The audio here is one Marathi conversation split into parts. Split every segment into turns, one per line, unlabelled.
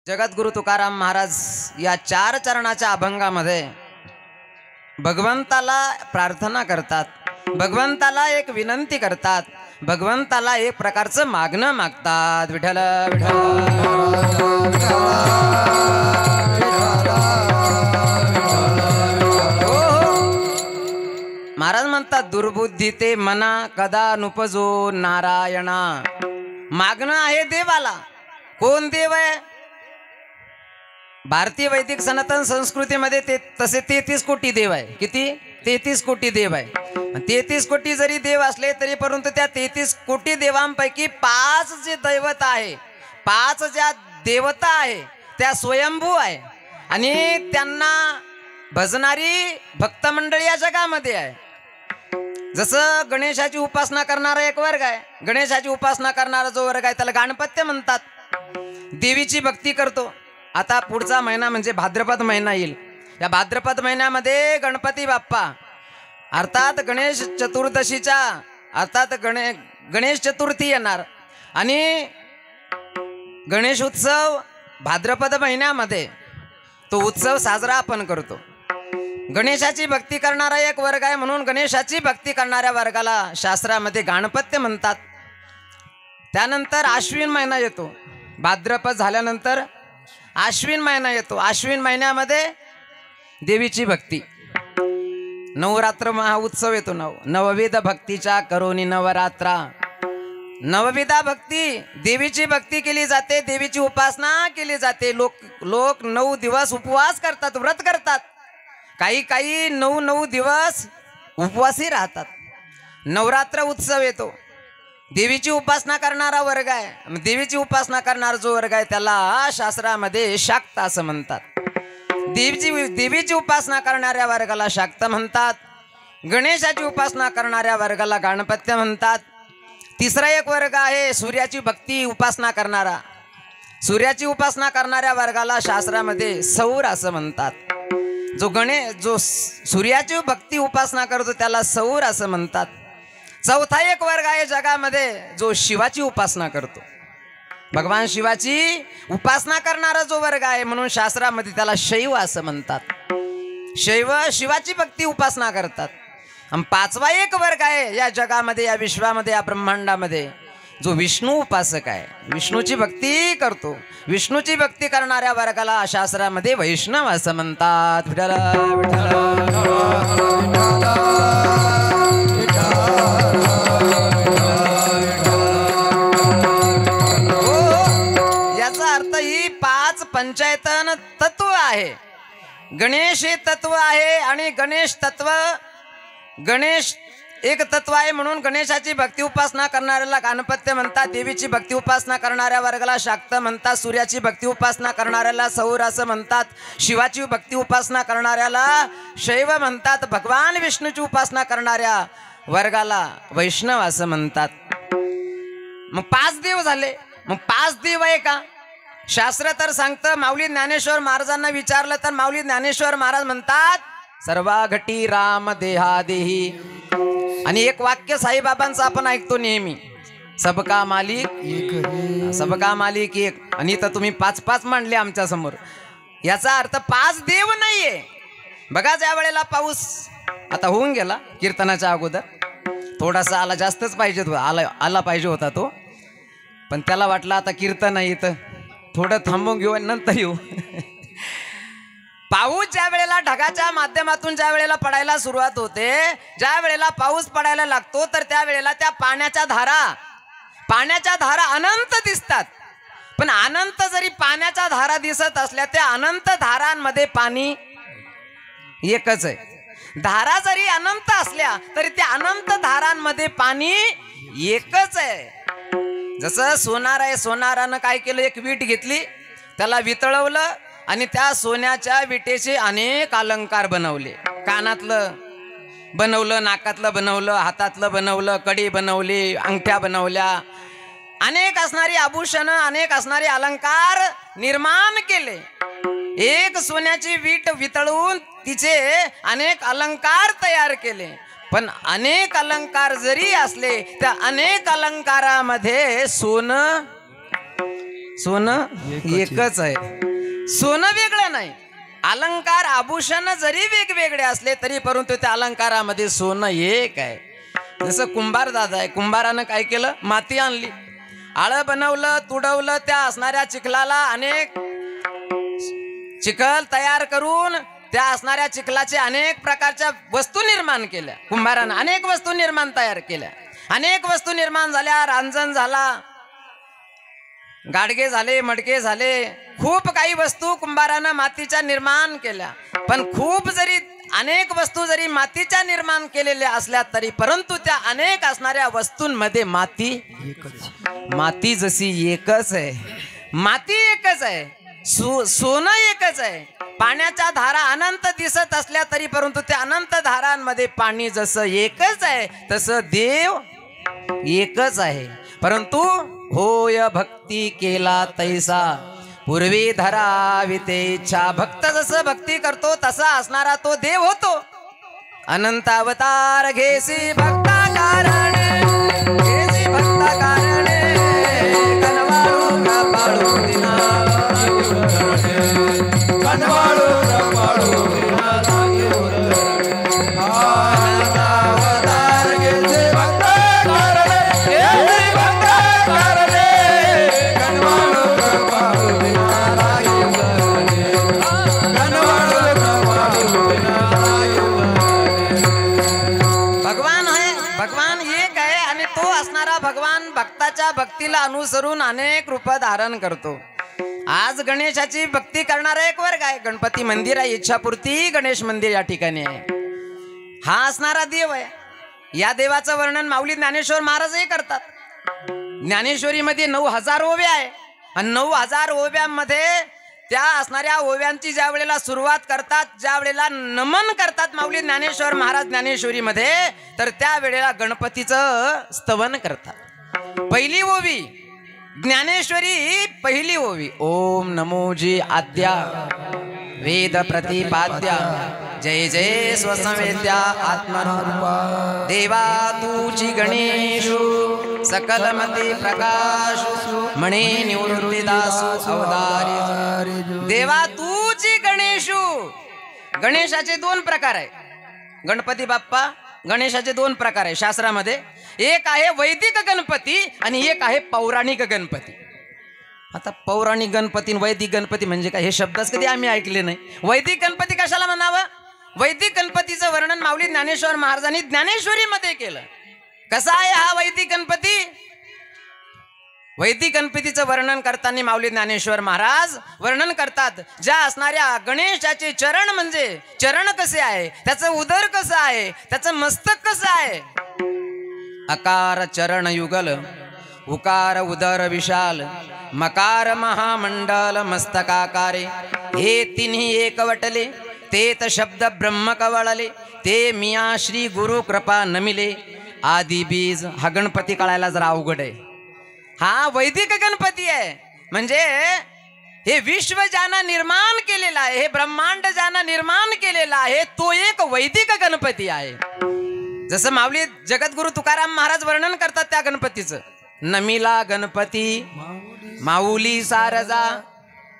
जगद्गुरु तुकाराम महाराज या 4 चरणाच्या अभंगामध्ये भगवंताला प्रार्थना करतात, भगवंताला एक विनंती करतात, भगवंताला एक प्रकारचं मागणं मागतात. विठ्ठल महाराज म्हणतात, दुर्बुद्धी ते मना कदा नुपजो नारायणा. मागणं आहे देवाला. कोण देव आहे? भारतीय वैदिक सनातन संस्कृतीमध्ये ते तसे 33 कोटी देव आहे. किती? 33 कोटी देव आहे. 33 कोटी जरी देव असले तरी परंतु त्या 33 कोटी देवांपैकी 5 जे दैवत आहे, 5 ज्या देवता आहे त्या स्वयंभू आहे आणि त्यांना भजणारी भक्त मंडळी या जगामध्ये आहे. जसं गणेशाची उपासना करणारा एक वर्ग आहे. गणेशाची उपासना करणारा जो वर्ग आहे त्याला गणपत्य म्हणतात. देवीची भक्ती करतो. आता पुढचा महिना म्हणजे भाद्रपद महिना येईल. या भाद्रपद महिन्यामध्ये गणपती बाप्पा अर्थात गणेश चतुर्दशीच्या अर्थात गणेश चतुर्थी येणार आणि गणेश उत्सव भाद्रपद महिन्यामध्ये तो उत्सव साजरा आपण करतो. गणेशाची भक्ती करणारा एक वर्ग आहे म्हणून गणेशाची भक्ती करणाऱ्या वर्गाला शास्त्रामध्ये गणपत्य म्हणतात. त्यानंतर आश्विन महिना येतो. भाद्रपद झाल्यानंतर आश्विन महिना येतो. आश्विन महिन्यामध्ये देवीची भक्ती, नवरात्र महाउत्सव येतो. नवविध भक्तीच्या करोनी नवरात्रा. नवविधा भक्ती, देवीची भक्ती केली जाते, देवीची उपासना केली जाते. लोक 9 दिवस उपवास करतात, व्रत करतात. काही 9 दिवस उपवासी राहतात. नवरात्र उत्सव येतो. देवीची उपासना करणारा वर्ग आहे. देवीची उपासना करणारा जो वर्ग आहे त्याला शास्त्रामध्ये शाक्त असं म्हणतात. देवीची उपासना करणाऱ्या वर्गाला शाक्त म्हणतात. गणेशाची उपासना करणाऱ्या वर्गाला गणपत्य म्हणतात. तिसरा एक वर्ग आहे सूर्याची भक्ती उपासना करणारा. सूर्याची उपासना करणाऱ्या वर्गाला शास्त्रामध्ये सौर असं म्हणतात. जो सूर्याची भक्ती उपासना करतो त्याला सौर असं म्हणतात. चौथा एक वर्ग आहे जगामध्ये जो शिवाची उपासना करतो. भगवान शिवाची उपासना करणारा जो वर्ग आहे म्हणून शास्त्रामध्ये त्याला शैव असं म्हणतात. शैव शिवाची भक्ती उपासना करतात. आणि 5वा एक वर्ग आहे या जगामध्ये, या विश्वामध्ये, या ब्रह्मांडामध्ये जो विष्णू उपासक आहे, विष्णूची भक्ती करतो. विष्णूची भक्ती करणाऱ्या वर्गाला शास्त्रामध्ये वैष्णव असं म्हणतात. विठ्ठल याचा अर्थ ही 5 पंचायतन तत्व आहे. गणेश हे तत्व आहे आणि गणेश एक तत्व आहे म्हणून गणेशाची भक्ती उपासना करणाऱ्याला गणपत्य म्हणतात. देवीची भक्ती उपासना करणाऱ्या वर्गाला शाक्त म्हणतात. सूर्याची भक्ती उपासना करणाऱ्याला सौर असं म्हणतात. शिवाची भक्ती उपासना करणाऱ्याला शैव म्हणतात. भगवान विष्णूची उपासना करणाऱ्या वर्गाला वैष्णव असं म्हणतात. मग 5 देव झाले. मग 5 देव आहे का? शास्त्र तर सांगतं. माऊली ज्ञानेश्वर महाराजांना विचारलं तर माऊली ज्ञानेश्वर महाराज म्हणतात सर्वा घटी राम देहा देही. आणि एक वाक्य साईबाबांचं आपण ऐकतो नेहमी, सबका मालिक एक, सबका मालिक एक. आणि तर तुम्ही 5 मांडले आमच्या समोर. याचा अर्थ 5 देव नाहीये. बघा ज्या वेळेला पाऊस आता होऊन गेला कीर्तनाच्या अगोदर थोडासा आला, जास्तच पाहिजे आला पाहिजे होता तो, पण त्याला वाटलं आता कीर्तन आहे तर थोडं थांबून घेऊ आणि नंतर येऊ. पाऊस ज्या वेळेला ढगाच्या माध्यमातून ज्या वेळेला पडायला सुरुवात होते, ज्या वेळेला पाऊस पडायला लागतो तर त्या वेळेला त्या पाण्याच्या धारा अनंत दिसतात. पण अनंत जरी पाण्याच्या धारा दिसत असल्या त्या अनंत धारांमध्ये पाणी एकच आहे. धारा जरी अनंत असल्या तरी त्या अनंत धारांमध्ये पाणी एकच आहे. जसं सोनार आहे, सोनारानं काय केलं, एक वीट घेतली, त्याला वितळवलं आणि त्या सोन्याच्या विटेचे अनेक अलंकार बनवले. कानातलं बनवलं, नाकातलं बनवलं, हातातलं बनवलं, कडी बनवली, अंगठ्या बनवल्या, अनेक असणारी आभूषणं, अनेक असणारे अलंकार निर्माण केले. एक सोन्याची वीट वितळून तिचे अनेक अलंकार तयार केले. पण अनेक अलंकार जरी असले त्या अनेक अलंकारामध्ये सोनं एकच आहे, सोनं वेगळं नाही. अलंकार आभूषण जरी वेगवेगळे असले तरी परंतु त्या अलंकारामध्ये सोनं एक आहे. जसं कुंभार दादा आहे, कुंभारानं काय केलं, माती आणली, आळं बनवलं, तुडवलं, त्या असणाऱ्या चिखलाला अनेक चिखल तयार करून त्या असणाऱ्या चिखलाचे अनेक प्रकारच्या वस्तू निर्माण केल्या. कुंभारानं अनेक वस्तू तयार केल्या. अनेक वस्तू निर्माण झाल्या, रांजण झाला, गाडगे झाले, मडके झाले, खूप काही वस्तू कुंभारानं मातीच्या निर्माण केल्या. पण खूप जरी अनेक वस्तू जरी मातीच्या निर्माण केलेल्या असल्या तरी परंतु त्या अनेक असणाऱ्या वस्तूंमध्ये माती जशी एकच आहे, माती एकच आहे, सोनं एकच आहे. पाण्याच्या धारा अनंत दिसत असल्या तरी परंतु त्या अनंत धारांमध्ये पाणी जसं एकच आहे तसं देव एकच आहे. परंतु होय भक्ती केला तैसा पूर्वी धरावी ते इच्छा. भक्त जसं भक्ती करतो तसा असणारा तो देव होतो. अनंत अवतार घेसी भक्ता कारणे, घेसी भक्ता कारणे, कनवाळू कपाळू दिना, कनवाळू कपाळू दिना लागे उरणे. अनंत अवतार घेसी भक्ता कारणे, घेसी भक्ता कारणे, कनवाळू कपाळू दिना लागे उरणे, कनवाळू कपाळू दिना लागे उरणे. भगवान आहे, भगवान एक आहे आणि तो असणारा भगवान भक्ताच्या भक्तीला अनुसरून अनेक रूप धारण करतो. आज गणेशाची भक्ती करणारा एक वर्ग आहे. गणपती मंदिर आहे, इच्छापूर्ती गणेश मंदिर या ठिकाणी आहे. हा असणारा देव आहे. या देवाचं वर्णन माऊली ज्ञानेश्वर महाराजही करतात. ज्ञानेश्वरीमध्ये 9000 ओव्या आहे आणि 9000 ओव्यांमध्ये त्या असणाऱ्या ओव्यांची ज्या वेळेला सुरुवात करतात, ज्या वेळेला नमन करतात माऊली ज्ञानेश्वर महाराज ज्ञानेश्वरीमध्ये, तर त्या वेळेला गणपतीचं स्तवन करतात. पहिली ओवी ज्ञानेश्वरी, पहिली ओवी ओम नमोजी आद्या वेद प्रतिपाद्या जय जय स्वसंवेद्या आत्मरूपा देवा तुची गणेशु सकलमती प्रकाश मणे निवृत्तीदासु अवतारी. देवा तुची गणेशु. गणेशाचे 2 प्रकार आहे. गणपती बाप्पा गणेशाचे 2 प्रकार आहे शास्त्रामध्ये. एक आहे वैदिक गणपती आणि एक आहे पौराणिक गणपती. आता पौराणिक गणपती आणि वैदिक गणपती म्हणजे काय हे शब्दच कधी आम्ही ऐकले नाही. वैदिक गणपती कशाला म्हणावं? वैदिक गणपतीचं वर्णन माऊली ज्ञानेश्वर महाराजांनी ज्ञानेश्वरीमध्ये केलं. कसा आहे हा वैदिक गणपती? वैदिक गणपतीचं वर्णन करताना माऊली ज्ञानेश्वर महाराज वर्णन करतात, ज्या असणाऱ्या गणेशाचे चरण म्हणजे चरण कसे आहे, त्याचं उदर कसं आहे, त्याचं मस्तक कसं आहे. अकार चरण युगल, उकार उदर विशाल, मकार महामंडल मस्तकाकारे. हे तिन्ही एकवटले, तेत शब्द ब्रह्म कवळले, ते मिया श्री गुरु कृपा नमिले. आदि बीज. हा गणपती कळायला जरा अवघड आहे. हा वैदिक गणपती आहे. म्हणजे हे विश्व ज्यानं निर्माण केलेला आहे, हे ब्रह्मांड ज्यानं निर्माण केलेला आहे, तो एक वैदिक गणपती आहे. जसं माऊली जगद्गुरु तुकाराम महाराज वर्णन करतात त्या गणपतीचं. नमिला गणपती माऊली सारजा,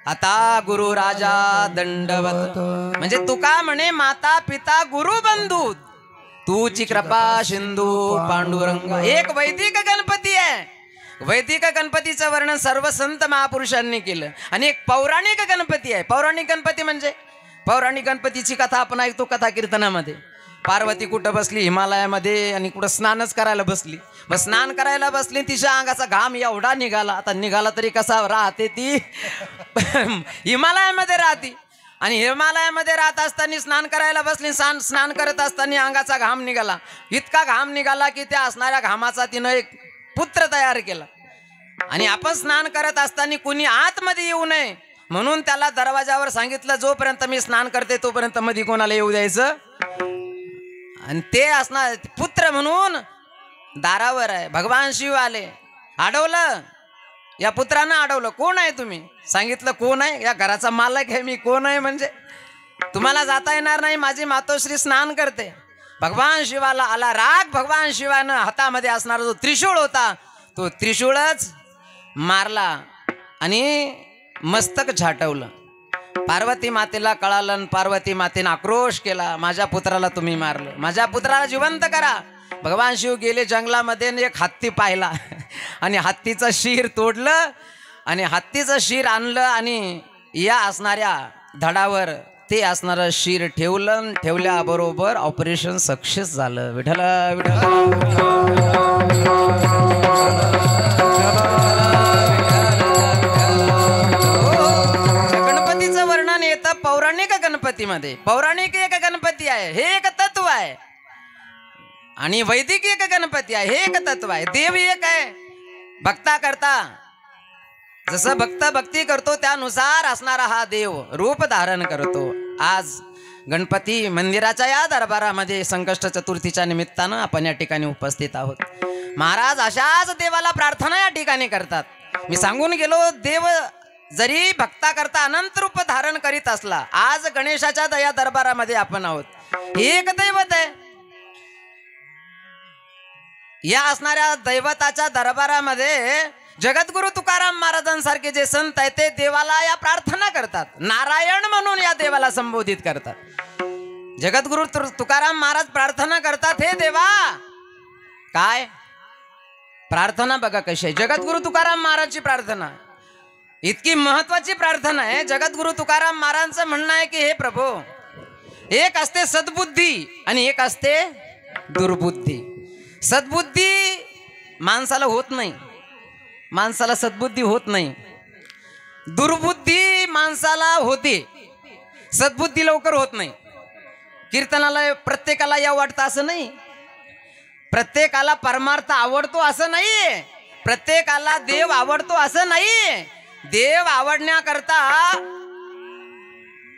आता गुरु राजा दंडवत. म्हणजे तुका म्हणे माता पिता गुरु बंधू, तूची कृपा सिंधू पांडुरंग. एक वैदिक गणपती आहे. वैदिक गणपतीचं वर्णन सर्व संत महापुरुषांनी केलं. आणि एक पौराणिक गणपती आहे. पौराणिक गणपती म्हणजे पौराणिक गणपतीची कथा आपण ऐकतो कथा कीर्तनामध्ये. पार्वती कुठं बसली? हिमालयामध्ये. आणि कुठं स्नानच करायला बसली. मग स्नान करायला बसली, तिच्या अंगाचा घाम एवढा निघाला. आता निघाला तरी कसा राहते ती हिमालयामध्ये राहते. आणि हिमालयामध्ये राहत असताना स्नान करायला बसली. स्नान करत असताना अंगाचा घाम निघाला. इतका घाम निघाला की त्या असणाऱ्या घामाचा तिनं एक पुत्र तयार केला. आणि आपण स्नान करत असताना कुणी आतमध्ये येऊ नये म्हणून त्याला दरवाजावर सांगितलं, जोपर्यंत मी स्नान करते तोपर्यंत मध्ये कोणाला येऊ द्यायचं. आणि ते असणार पुत्र म्हणून दारावर आहे. भगवान शिव आले, अडवलं. या पुत्रानं अडवलं. कोण आहे तुम्ही? सांगितलं कोण आहे? या घराचा मालक आहे मी. कोण आहे म्हणजे? तुम्हाला जाता येणार नाही, माझी मातोश्री स्नान करते. भगवान शिवाला आला राग. भगवान शिवानं हातामध्ये असणारा जो त्रिशूळ होता तो त्रिशूळच मारला. आणि मस्तक झाटवलं. पार्वती मातेला कळालं, पार्वती मातेने आक्रोश केला, माझ्या पुत्राला तुम्ही मारलं, माझ्या पुत्राला जिवंत करा. भगवान शिव गेले जंगलामध्ये, एक हत्ती पाहिला आणि हत्तीचं शिर तोडलं आणि हत्तीचं शिर आणलं आणि या असणाऱ्या धडावर ते असणारं शिर ठेवलं. ठेवल्याबरोबर ऑपरेशन सक्सेस झालं. विठ्ठल गणपतीचं वर्णन येतं पौराणिक गणपतीमध्ये. पौराणिक एक गणपती आहे, हे एक तत्व आहे, आणि वैदिक एक गणपती आहे, हे एक तत्व आहे. देव एक आहे, भक्ता करता जसं भक्त भक्ती करतो त्यानुसार असणारा हा देव रूप धारण करतो. आज गणपती मंदिराच्या या दरबारामध्ये संकष्ट चतुर्थीच्या निमित्तानं आपण या ठिकाणी उपस्थित आहोत. महाराज अशाच देवाला प्रार्थना या ठिकाणी करतात. मी सांगून गेलो, देव जरी भक्ता करता अनंत रूप धारण करीत असला, आज गणेशाच्या दया दरबारामध्ये आपण आहोत. एक दैवत आहे. या असणाऱ्या दैवताच्या दरबारामध्ये जगद्गुरु तुकाराम महाराजांसारखे जे संत आहेत ते देवाला या प्रार्थना करतात. नारायण म्हणून या देवाला संबोधित करतात. जगद्गुरु तुकाराम महाराज प्रार्थना करतात, हे देवा. काय प्रार्थना बघा कशी आहे. जगद्गुरु तुकाराम महाराजची प्रार्थना इतकी महत्वाची प्रार्थना आहे. जगद्गुरु तुकाराम महाराजांचं म्हणणं आहे की हे प्रभू, एक असते सद्बुद्धी आणि एक असते दुर्बुद्धी. सद्बुद्धी माणसाला होत नाही, माणसाला सद्बुद्धी होत नाही. दुर्बुद्धी माणसाला होते, सद्बुद्धी लवकर होत नाही. कीर्तनाला प्रत्येकाला या वाटतं असं नाही, प्रत्येकाला परमार्थ आवडतो असं नाही, प्रत्येकाला देव आवडतो असं नाही. देव आवडण्याकरता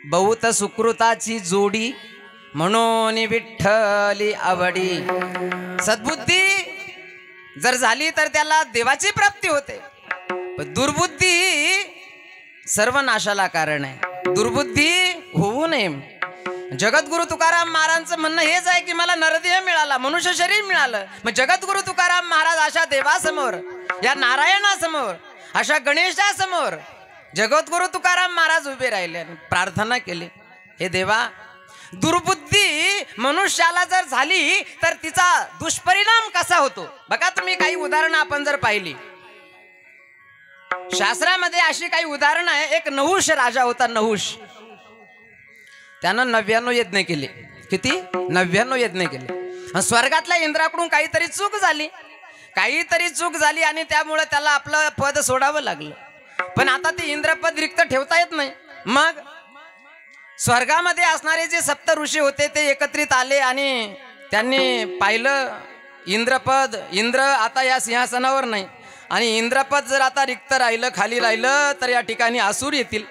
बहुत सुकृताची जोडी म्हणून विठ्ठली आवडी. सद्बुद्धी जर झाली तर त्याला देवाची प्राप्ती होते. पण दुर्बुद्धी सर्वनाशाला कारण आहे. दुर्बुद्धी होऊ नये. जगद्गुरु तुकाराम महाराजांचं म्हणणं हेच आहे की मला नरदेह मिळाला, मनुष्य शरीर मिळालं. मग जगद्गुरु तुकाराम महाराज अशा देवासमोर, या नारायणासमोर, अशा गणेशासमोर जगद्गुरु तुकाराम महाराज उभे राहिले आणि प्रार्थना केली, हे देवा, दुर्बुद्धी मनुष्याला जर झाली तर तिचा दुष्परिणाम कसा होतो. बघा तुम्ही काही उदाहरणं आपण जर पाहिली शास्त्रामध्ये, अशी काही उदाहरणं आहे. एक नहुष राजा होता. नहुष, त्यानं 99 यज्ञ केले. किती? 99 यज्ञ केले. स्वर्गातल्या इंद्राकडून काहीतरी चूक झाली, काहीतरी चूक झाली आणि त्यामुळे त्याला आपलं पद सोडावं लागलं. पण आता ते इंद्रपद रिक्त ठेवता येत नाही. मग स्वर्गामध्ये असणारे जे सप्त ऋषी होते ते एकत्रित आले आणि त्यांनी पाहिलं इंद्रपद, इंद्र आता या सिंहासनावर नाही आणि इंद्रपद जर आता रिक्त राहिलं, खाली राहिलं तर या ठिकाणी असुर येतील,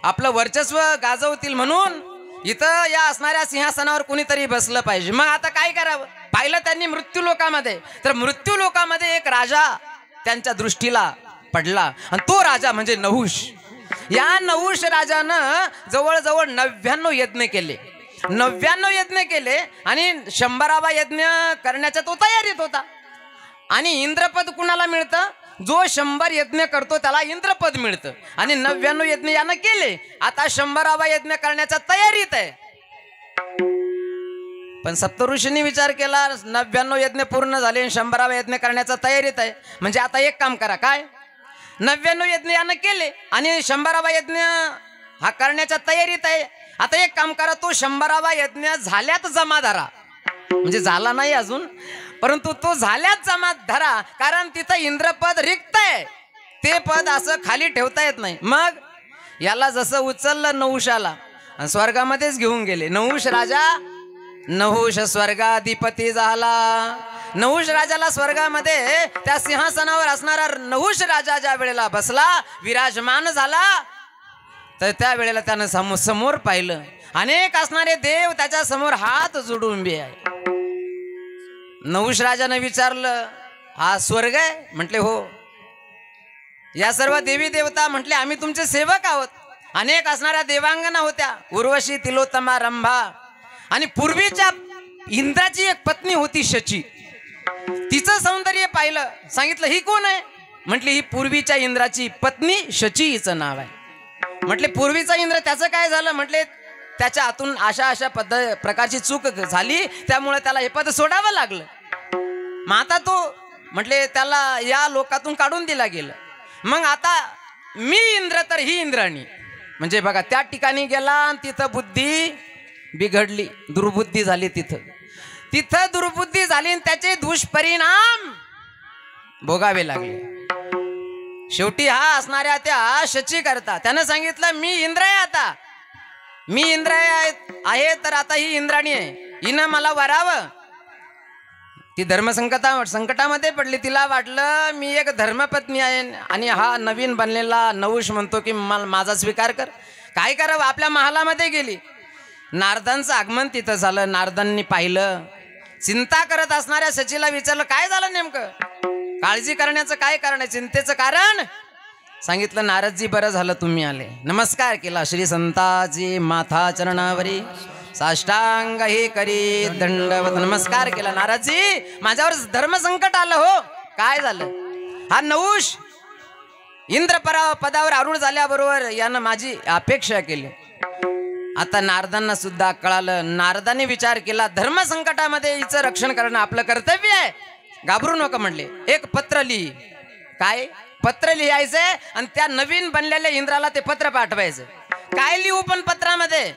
आपलं वर्चस्व गाजवतील. म्हणून इथं या असणाऱ्या सिंहासनावर कुणीतरी बसलं पाहिजे. मग आता काय करावं? पाहिलं त्यांनी मृत्यू लोकामध्ये, तर मृत्यू लोकामध्ये एक राजा त्यांच्या दृष्टीला पडला आणि तो राजा म्हणजे नहुष. या नहुष राजानं जवळजवळ 99 यज्ञ केले. 99 यज्ञ केले आणि 100वा यज्ञ करण्याच्या तो तयारीत होता. आणि इंद्रपद कुणाला मिळतं? जो 100 यज्ञ करतो त्याला इंद्रपद मिळतं. आणि 99 यज्ञ यानं केले, आता 100वा यज्ञ करण्याच्या तयारीत आहे. पण सप्तऋषींनी विचार केला, 99 यज्ञ पूर्ण झाले, 100वा यज्ञ करण्याच्या तयारीत आहे, म्हणजे आता एक काम करा. काय? 99 यज्ञ यानं केले आणि 100वा यज्ञ हा करण्याच्या तयारीत आहे. आता एक काम करा, तो 100वा यज्ञ झाल्यात जमा धरा. म्हणजे झाला नाही अजून, परंतु तो झाल्यात जमा धरा, कारण तिथं इंद्रपद रिक्त आहे, ते पद असं खाली ठेवता येत नाही. मग याला जसं उचललं नहुषाला आणि स्वर्गामध्येच घेऊन गेले. नहुष राजा, नहुष स्वर्गाधिपती झाला. नहुष राजाला स्वर्गामध्ये त्या सिंहासनावर असणारा नहुष राजा ज्या वेळेला बसला, विराजमान झाला, तर त्या वेळेला त्यानं समोर पाहिलं अनेक असणारे देव त्याच्या समोर हात जोडून उभे आहे. नहुष राजाने विचारलं, हा स्वर्ग आहे? म्हटले हो. या सर्व देवी देवता म्हटले आम्ही तुमचे सेवक आहोत. अनेक असणाऱ्या देवांगना होत्या, उर्वशी, तिलोत्तमा, रंभा, आणि पूर्वीच्या इंद्राची एक पत्नी होती शची. तिचं सौंदर्य पाहिलं, सांगितलं ही कोण आहे? म्हटली ही पूर्वीच्या इंद्राची पत्नी शची हिचं नाव आहे. म्हटले पूर्वीचा इंद्र त्याचं काय झालं? म्हटले त्याच्या हातून अशा प्रकारची चूक झाली, त्यामुळे त्याला हे पद सोडावं लागलं. मग आता तो म्हटले त्याला या लोकातून काढून दिला गेलं. मग आता मी इंद्र तर ही इंद्राणी. म्हणजे बघा त्या ठिकाणी गेला आणि तिथं बुद्धी बिघडली, दुर्बुद्धी झाली. तिथं दुर्बुद्धी झाली आणि त्याचे दुष्परिणाम भोगावे लागले. शेवटी हा असणाऱ्या त्या शची करता त्यानं सांगितलं मी इंद्र आहे, आता मी इंद्र आहे तर आता ही इंद्राणी आहे, हिनं मला वरावं. ती संकटामध्ये पडली. तिला वाटलं मी एक धर्मपत्नी आहे आणि हा नवीन बनलेला नहुष म्हणतो की माझा स्वीकार कर. काय करावं? आपल्या महालामध्ये गेली. नारदांचं आगमन तिथं झालं. नारदांनी पाहिलं. चिंता करत असणाऱ्या शचीला विचारलं काय झालं नेमकं? काळजी करण्याचं काय कारण आहे? चिंतेचं कारण सांगितलं. नारदजी बरं झालं तुम्ही आले. नमस्कार केला. श्री संताजी माथा चरणावरी साष्टांग हे करी दंडवत नमस्कार केला. नारदजी माझ्यावर धर्मसंकट आलं हो. काय झालं? हा नहुष इंद्र पदावर आरूढ झाल्याबरोबर यानं माझी अपेक्षा केली. आता नारदांना सुद्धा कळालं. नारदांनी विचार केला धर्मसंकटामध्ये हिचं रक्षण करणं आपलं कर्तव्य आहे. घाबरू नका म्हणले. एक पत्र लिही. काय? पत्र लिहायचंय आणि त्या नवीन बनलेल्या इंद्राला ते पत्र पाठवायचं. काय लिहू पण पत्रामध्ये?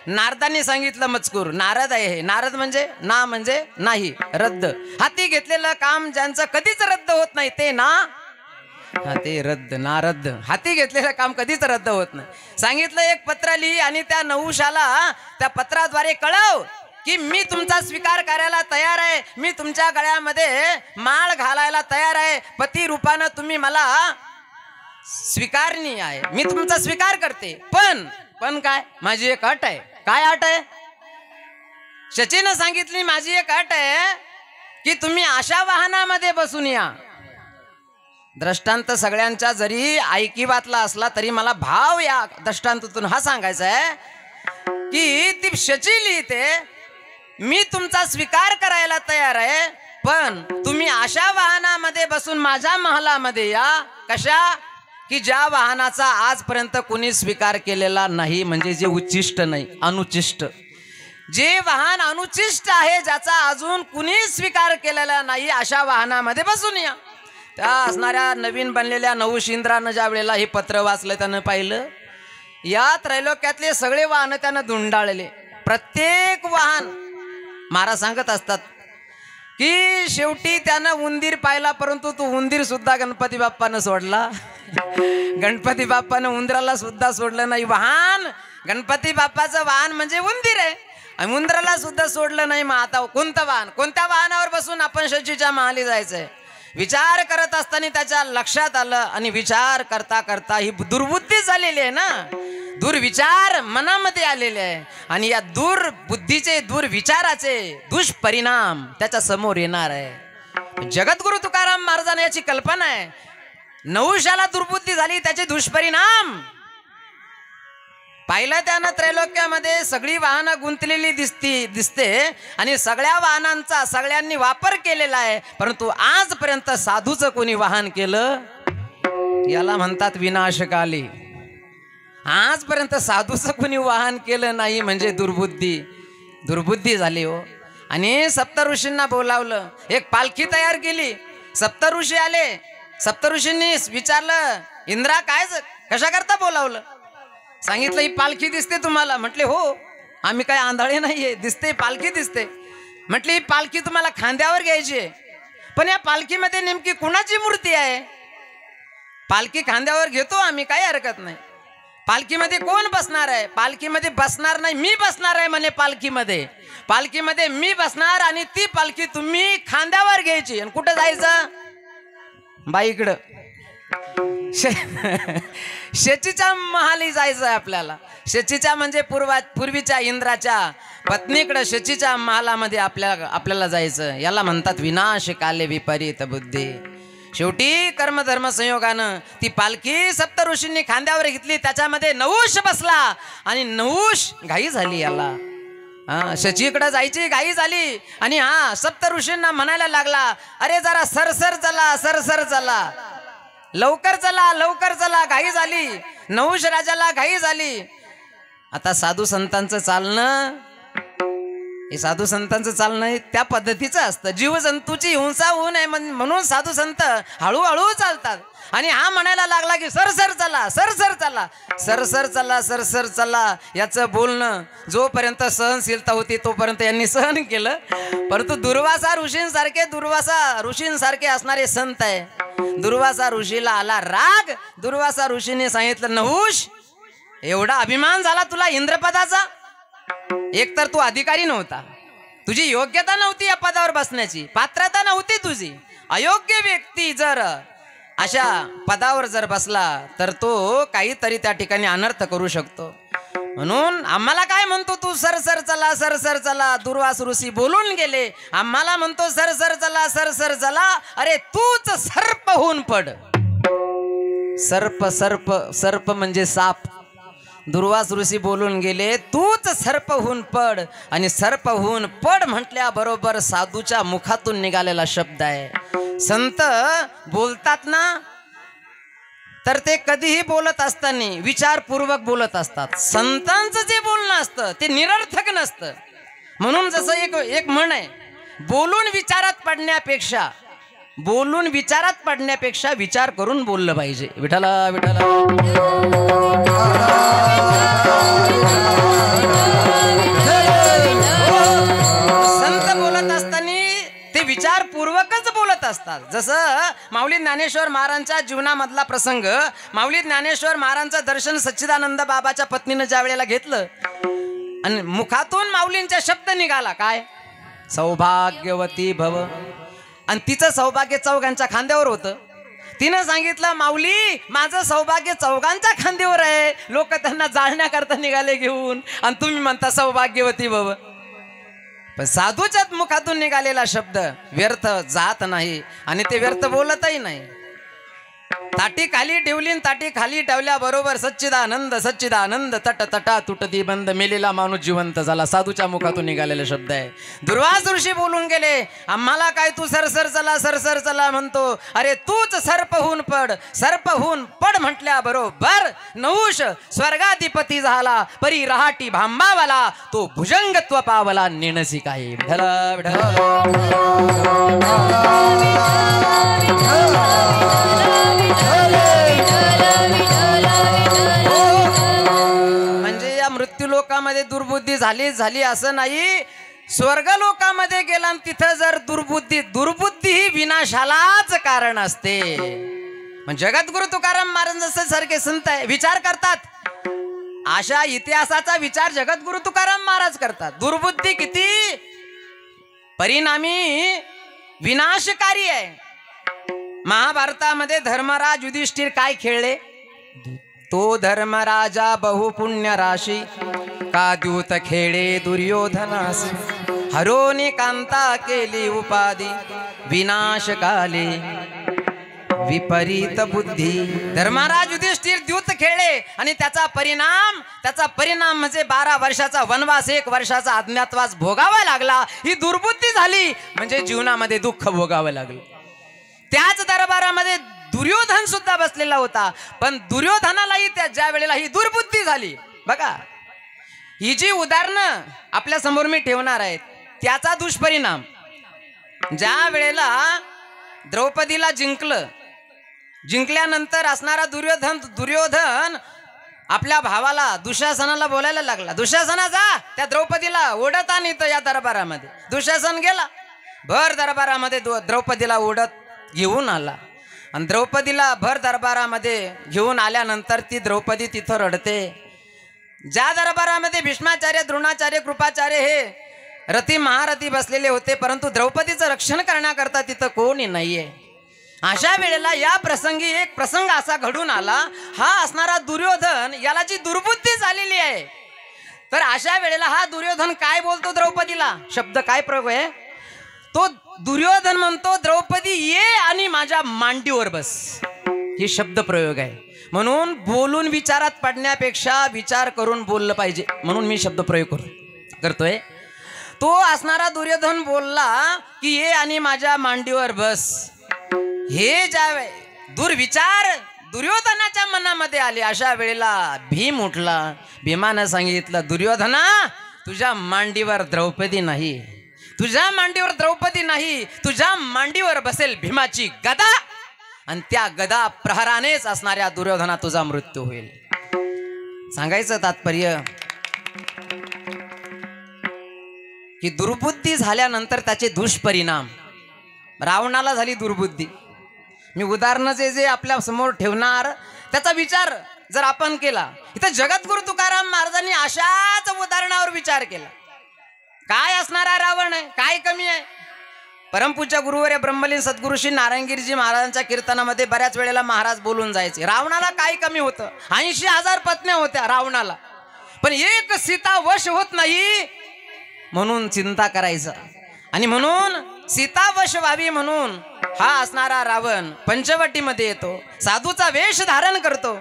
नारदांनी सांगितलं मजकूर. नारद आहे हे. नारद म्हणजे ना म्हणजे नाही, रद्द. हाती घेतलेलं काम ज्यांचं कधीच रद्द होत नाही ते ना, ते रद्द. नारद हाती घेतलेलं काम कधीच रद्द होत नाही. सांगितलं एक पत्र लिही आणि त्या नहुषाला त्या पत्राद्वारे कळव की मी तुमचा स्वीकार करायला तयार आहे. मी तुमच्या गळ्यामध्ये माळ घालायला तयार आहे. पती रूपानं तुम्ही मला स्वीकारणी आहे. मी तुमचा स्वीकार करते. पण काय? माझी एक अट आहे. काय अट आहे? शचीनं सांगितली माझी एक अट आहे की तुम्ही अशा वाहनामध्ये बसून या. दृष्टांत सगळ्यांच्या जरी ऐकिवातला असला तरी मला भाव या दृष्टांतातून हा सांगायचा आहे की ती शची लिहिते मी तुमचा स्वीकार करायला तयार आहे, पण तुम्ही अशा वाहनामध्ये बसून माझ्या महालामध्ये या. कशा? की ज्या वाहनाचा आजपर्यंत कोणी स्वीकार केलेला नाही. म्हणजे जे उच्चिष्ट नाही, अनुचिष्ट. जे वाहन अनुचिष्ट आहे, ज्याचा अजून कुणी स्वीकार केलेला नाही, अशा वाहनामध्ये बसून या. त्या असणाऱ्या नवीन बनलेल्या नहुष इंद्रानं ज्या वेळेला हे पत्र वाचलं त्यानं पाहिलं या त्रैलोक्यातले सगळे वाहन त्यानं धुंडाळले. प्रत्येक वाहन महाराज सांगत असतात की शेवटी त्यानं उंदीर पाहिला, परंतु तो उंदीर सुद्धा गणपती बाप्पानं सोडला. गणपती बाप्पानं उंदराला सुद्धा सोडलं नाही. वाहन गणपती बाप्पाचं वाहन म्हणजे उंदीर आहे आणि उंदराला सुद्धा सोडलं नाही. मग आता कोणतं वाहन? कोणत्या वाहनावर बसून आपण शचीच्या महाली जायचंय? विचार करत असताना त्याच्या लक्षात आलं आणि विचार करता करता ही दुर्बुद्धी झालेली आहे ना, दुर्विचार मनामध्ये आलेले आहे आणि या दुर्बुद्धीचे दुर्विचाराचे दुष्परिणाम त्याच्या समोर येणार आहे. जगद्गुरु तुकाराम महाराजांना याची कल्पना आहे. नहुषाला दुर्बुद्धी झाली, त्याचे दुष्परिणाम पाहिलं त्यानं. त्रैलोक्यामध्ये सगळी वाहनं गुंतलेली दिसते आणि सगळ्या वाहनांचा सगळ्यांनी वापर केलेला आहे, परंतु आजपर्यंत साधूचं कोणी वाहन केलं याला म्हणतात विनाशकाली. आजपर्यंत साधूचं कोणी वाहन केलं नाही म्हणजे दुर्बुद्धी झाली हो. आणि सप्तऋषींना बोलावलं. एक पालखी तयार केली. सप्तऋषी आले. सप्तऋषींनी विचारलं इंद्रा काय कशा करता बोलावलं? सांगितलं ही पालखी दिसते तुम्हाला? म्हटले हो, आम्ही काय आंधळे नाहीये, दिसते पालखी दिसते. म्हटली ही पालखी तुम्हाला खांद्यावर घ्यायची आहे, पण या पालखीमध्ये नेमकी कुणाची मूर्ती आहे? पालखी खांद्यावर घेतो आम्ही, काही हरकत नाही. पालखीमध्ये कोण बसणार आहे? पालखीमध्ये बसणार नाही, मी बसणार आहे म्हणे. पालखीमध्ये मी बसणार आणि ती पालखी तुम्ही खांद्यावर घ्यायची. आणि कुठं जायचं? बाईकडं, शचीच्या महाली जायचं आहे आपल्याला. शचीच्या म्हणजे पूर्वीच्या इंद्राच्या पत्नीकडे शचीच्या महालामध्ये आपल्याला जायचं. याला म्हणतात विनाश काले विपरीत बुद्धी. शेवटी कर्मधर्म संयोगानं ती पालखी सप्तऋषींनी खांद्यावर घेतली. त्याच्यामध्ये नहुष बसला आणि नहुष घाई झाली. याला शचीकडे जायची घाई झाली आणि सप्तऋषींना म्हणायला लागला अरे जरा सरसर चला, सरसर चला. लवकर चला लवकर चला, घाई झाली. नहुष राजाला घाई झाली. आता साधू संतांचं चालणं, हे साधू संतांचं चालणं त्या पद्धतीचं असतं. जीवजंतूची हिंसा होऊ नये म्हणून साधू संत हळूहळू चालतात. आणि हा म्हणायला लागला की सरसर चला सरसर चला, सरसर चला सरसर चला. याचं बोलणं जोपर्यंत सहनशीलता होती तोपर्यंत यांनी सहन केलं. परंतु दुर्वासा ऋषींसारखे असणारे संत आहे. दुर्वासा ऋषीला आला राग. दुर्वासा ऋषीने सांगितलं, नहुष एवढा अभिमान झाला तुला इंद्रपदाचा? एकतर तू अधिकारी नव्हता, तुझी योग्यता नव्हती या पदावर बसण्याची, पात्रता नव्हती तुझी. अयोग्य व्यक्ती जर अशा पदावर जर बसला तर तो काहीतरी त्या ठिकाणी अनर्थ करू शकतो. म्हणून आम्हाला काय म्हणतो तू सरसर चला सरसर चला. दुर्वास ऋषी बोलून गेले. आम्हाला म्हणतो सरसर चला सरसर चला. अरे तूच सर्प होऊन पड. सर्प सर्प सर्प म्हणजे साप. दुर्वास ऋषी बोलून गेले, तूच सर्प होऊन पड. आणि सर्प होऊन पड म्हटल्याबरोबर साधूच्या मुखातून निघालेला शब्द आहे. संत बोलतात ना, तर ते कधीही बोलत असताना विचारपूर्वक बोलत असतात. संतांचं जे बोलणं असतं ते निरर्थक नसतं. म्हणून जसं एक म्हण आहे, बोलून विचारात पडण्यापेक्षा विचार करून बोललं पाहिजे. विठ्ठला विठ्ठला. संत बोलत असताना ते विचारपूर्वकच बोलत असतात. जसं माऊली ज्ञानेश्वर महाराजांच्या जीवनामधला प्रसंग, माऊली ज्ञानेश्वर महाराजांचं दर्शन सच्चिदानंद बाबाच्या पत्नीनं ज्या वेळेला घेतलं आणि मुखातून माऊलींचा शब्द निघाला, काय सौभाग्यवती भव. आणि तिचं सौभाग्य चौघांच्या खांद्यावर होतं. तिनं सांगितलं, माऊली माझं सौभाग्य चौघांच्या खांद्यावर आहे. लोक त्यांना जाळण्याकरता निघाले घेऊन, आणि तुम्ही म्हणता सौभाग्यवती भव. पण साधूच्याच मुखातून निघालेला शब्द व्यर्थ जात नाही आणि ते व्यर्थ बोलतही नाही. ताटी खाली ठेवली, ताटी खाली ठेवल्याबरोबर सच्चिदानंद सच्चिदानंद तट तटा तुटती बंद. मेलेला माणूस जिवंत झाला. साधूच्या मुखातून निघालेला शब्द आहे. दुर्वास ऋषी बोलून गेले, आम्हाला काय तू सरसर चला सरसर चला म्हणतो? अरे तूच सर्प होऊन पड. सर्प होऊन पड म्हटल्याबरोबर नहुष स्वर्गाधिपती झाला. परी रहाटी भांबावला, तो भुजंगत्व पावला. नेणसी काय विठ्ठल म्हणजे या मृत्यू लोकामध्ये दुर्बुद्धी झाली असं नाही. स्वर्ग लोकामध्ये गेला आणि तिथं जर दुर्बुद्धी ही विनाशालाच कारण असते. जगद्गुरु तुकाराम महाराज सारखे संत आहे, विचार करतात. अशा इतिहासाचा विचार जगद्गुरु तुकाराम महाराज करतात. दुर्बुद्धी किती परिणामी विनाशकारी आहे. महाभारतामध्ये धर्मराज युधिष्ठिर काय खेळले? तो धर्मराजा बहुपुण्य राशी, का द्यूत खेळे दुर्योधनास. हरोनी कांता केली उपाधी, विनाशकाले विपरीत बुद्धी. धर्मराज युधिष्ठिर द्यूत खेळले आणि त्याचा परिणाम म्हणजे 12 वर्षाचा वनवास, 1 वर्षाचा अज्ञातवास भोगावा लागला. ही दुर्बुद्धी झाली म्हणजे जीवनामध्ये दुःख भोगावं लागलं. त्याच दरबारामध्ये दुर्योधन सुद्धा बसलेला होता, पण दुर्योधनालाही ज्या वेळेला ही दुर्बुद्धी झाली. बघा, ही जी उदाहरणं आपल्या समोर मी ठेवणार आहे त्याचा दुष्परिणाम. ज्या वेळेला द्रौपदीला जिंकल्यानंतर असणारा दुर्योधन आपल्या भावाला दुःशासनाला बोलायला लागला, दुःशासना जा त्या द्रौपदीला ओढत आण इथं या दरबारामध्ये. दुःशासन गेला, भर दरबारामध्ये द्रौपदीला ओढत घेऊन आला. आणि द्रौपदीला भर दरबारामध्ये घेऊन आल्यानंतर ती द्रौपदी तिथं रडते. ज्या दरबारामध्ये भीष्माचार्य, द्रोणाचार्य, कृपाचार्य हे रथी महारथी बसलेले होते, परंतु द्रौपदीचं रक्षण करण्याकरता तिथं कोणी नाहीये. अशा वेळेला या प्रसंगी एक प्रसंग असा घडून आला. हा असणारा दुर्योधन, याला जी दुर्बुद्धी झालेली आहे, तर अशा वेळेला हा दुर्योधन काय बोलतो द्रौपदीला? शब्द काय प्रयोग आहे तो? दुर्योधन म्हणतो, द्रौपदी ये आणि माझ्या मांडीवर बस. हे शब्द प्रयोग आहे. म्हणून बोलून विचारात पडण्यापेक्षा विचार करून बोललं पाहिजे, म्हणून मी शब्द प्रयोग करतोय. तो असणारा दुर्योधन बोलला की ये आणि माझ्या मांडीवर बस. हे दुर्विचार दुर्योधनाच्या मनामध्ये आले. अशा वेळेला भीम उठला. भीमानं सांगितलं, दुर्योधना तुझ्या मांडीवर द्रौपदी नाही, तुझ्या मांडीवर द्रौपदी नाही, तुझ्या मांडीवर बसेल भीमाची गदा आणि त्या गदा प्रहारानेच असणाऱ्या दुर्योधना तुझा मृत्यू होईल. सांगायचं तात्पर्य की दुर्बुद्धी झाल्यानंतर त्याचे दुष्परिणाम. रावणाला झाली दुर्बुद्धी. मी उदाहरण जे आपल्या समोर ठेवणार त्याचा विचार जर आपण केला, इथं जगद्गुरु तुकाराम महाराजांनी अशाच उदाहरणावर विचार केला. काय असणारा रावण आहे, काय कमी आहे. परमपूज्य गुरुवर्य ब्रह्मलीन सद्गुरु श्री नारायणगिरीजी महाराजांच्या कीर्तनामध्ये बऱ्याच वेळेला महाराज बोलून जायचे, रावणाला काय कमी होतं. 80,000 पत्न्या होत्या रावणाला, पण एक सीता वश होत नाही म्हणून चिंता करायचं. आणि म्हणून सीता वश व्हावी म्हणून हा असणारा रावण पंचवटीमध्ये येतो, साधूचा वेश धारण करतो,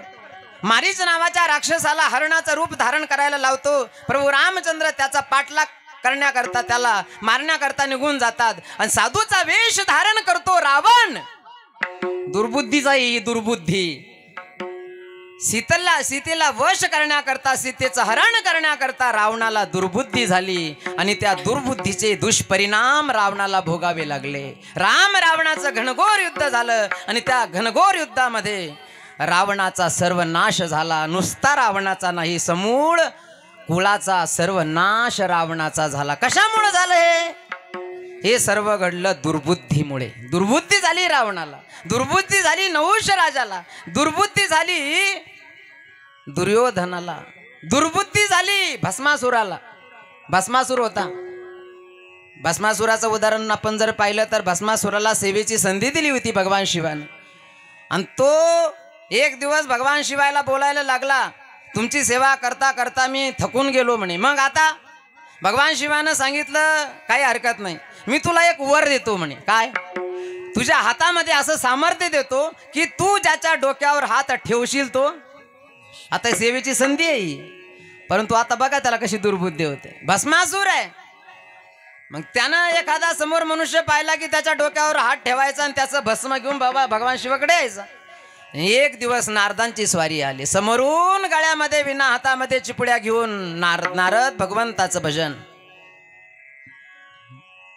मारीच नावाच्या राक्षसाला हरणाचं रूप धारण करायला लावतो. प्रभू रामचंद्र त्याचा पाठलाग करण्याकरता, त्याला मारण्याकरता निघून जातात आणि साधूचा वेश धारण करतो रावण. दुर्बुद्धीचा ही दुर्बुद्धी. सीतेला वश करण्याकरता, सीतेचं हरण करण्याकरता रावणाला दुर्बुद्धी झाली आणि त्या दुर्बुद्धीचे दुष्परिणाम रावणाला भोगावे लागले. रावणाचं घनघोर युद्ध झालं आणि त्या घनघोर युद्धामध्ये रावणाचा सर्वनाश झाला. नुसता रावणाचा नाही, समूळ कुळाचा सर्वनाश रावणाचा झाला. कशामुळे झालं हे सर्व घडलं दुर्बुद्धीमुळे. दुर्बुद्धी झाली रावणाला, दुर्बुद्धी झाली नहुष राजाला, दुर्बुद्धी झाली दुर्योधनाला, दुर्बुद्धी झाली भस्मासुराला. भस्मासूर होता. भस्मासुराचं उदाहरण आपण जर पाहिलं तर भस्मासुराला सेवेची संधी दिली होती भगवान शिवाने. आणि तो एक दिवस भगवान शिवायला बोलायला लागला, तुमची सेवा करता करता मी थकून गेलो म्हणे. मग आता भगवान शिवानं सांगितलं, काही हरकत नाही, मी तुला एक वर देतो म्हणे. काय? तुझ्या हातामध्ये असं सामर्थ्य देतो की तू ज्याच्या डोक्यावर हात ठेवशील तो. आता सेवेची संधी आहे, परंतु आता बघा त्याला कशी दुर्बुद्धी होते. भस्मासूर आहे. मग त्यानं एखादा समोर मनुष्य पाहिला की त्याच्या डोक्यावर हात ठेवायचा आणि त्याचं भस्म घेऊन बाबा भगवान शिवाकडे यायचा. एक दिवस नारदांची स्वारी आली. समोरून गळ्यामध्ये विना हातामध्ये चिपड्या घेऊन नारद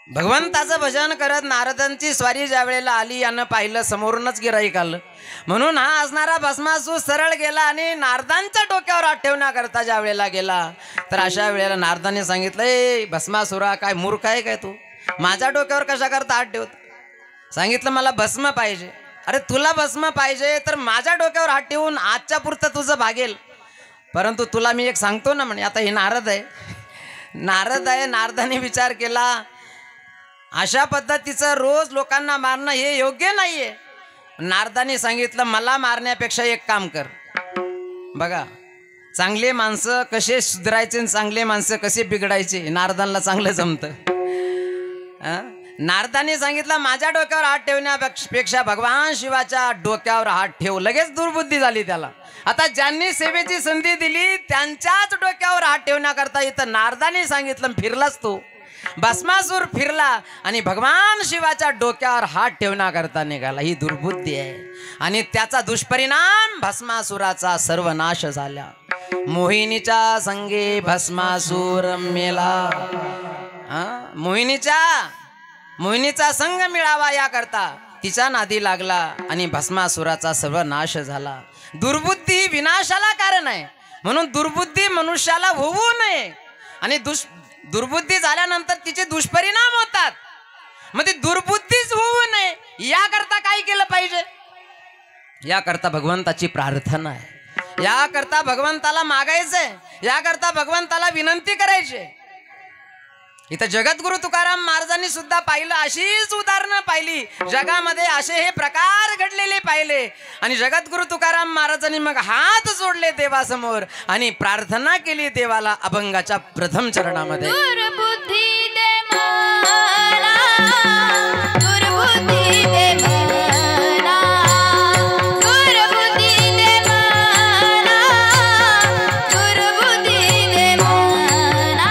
भगवंताचं भजन करत नारदांची स्वारी ज्या वेळेला आली, यानं पाहिलं समोरूनच गिराईक आलं म्हणून हा असणारा भस्मासूर सरळ गेला आणि नारदांच्या डोक्यावर हात ठेवण्याकरता ज्या वेळेला गेला, तर अशा वेळेला नारदांनी सांगितलं, ए भस्मासुरा, काय मूर्ख आहे काय तू, माझ्या डोक्यावर कशा करता हात ठेवत. सांगितलं मला भस्म पाहिजे. अरे तुला भस्म पाहिजे तर माझ्या डोक्यावर हात ठेवून आजच्या पुरतं तुझं भागेल, परंतु तुला मी एक सांगतो ना म्हणे. आता हे नारद आहे. नारदाने विचार केला, अशा पद्धतीचं रोज लोकांना मारणं हे योग्य नाहीये. नारदाने सांगितलं, मला मारण्यापेक्षा एक काम कर. बघा चांगले माणसं कसे सुधारायचे आणि चांगले माणसं कसे बिघडायचे नारदांना चांगलं जमतं. नारदाने सांगितलं, माझ्या डोक्यावर हात ठेवण्यापेक्षा भगवान शिवाच्या डोक्यावर हात ठेव. लगेच दुर्बुद्धी झाली त्याला. आता ज्यांनी सेवेची संधी दिली त्यांच्याच डोक्यावर हात ठेवण्याकरता इथं नारदाने सांगितलं, फिरलाच तो. भस्मासूर फिरला आणि भगवान शिवाच्या डोक्यावर हात ठेवण्याकरता निघाला. ही दुर्बुद्धी आहे आणि त्याचा दुष्परिणाम भस्मासुराचा सर्वनाश झाला. मोहिनीच्या संगे भस्मासूर मेला. मोहिनीचा संग मिळावा याकरता तिच्या नादी लागला आणि भस्मासुराचा सर्वनाश झाला. दुर्बुद्धी ही विनाशाला कारण आहे, म्हणून दुर्बुद्धी मनुष्याला होऊ नये. आणि दुर्बुद्धी झाल्यानंतर तिचे दुष्परिणाम होतात. मग ती दुर्बुद्धीच होऊ नये याकरता काय केलं पाहिजे? याकरता भगवंताची प्रार्थना आहे. याकरता भगवंताला मागायचंय, याकरता भगवंताला विनंती करायची. इथं जगद्गुरु तुकाराम महाराजांनी सुद्धा पाहिलं, अशीच उदाहरणं पाहिली जगामध्ये, असे हे प्रकार घडलेले पाहिले. आणि जगद्गुरु तुकाराम महाराजांनी मग हात जोडले देवासमोर आणि प्रार्थना केली देवाला अभंगाच्या प्रथम चरणामध्ये.
दुर्बुद्धी दे मला, दुर्बुद्धी दे मला, दुर्बुद्धी दे मला, दुर्बुद्धी दे मला.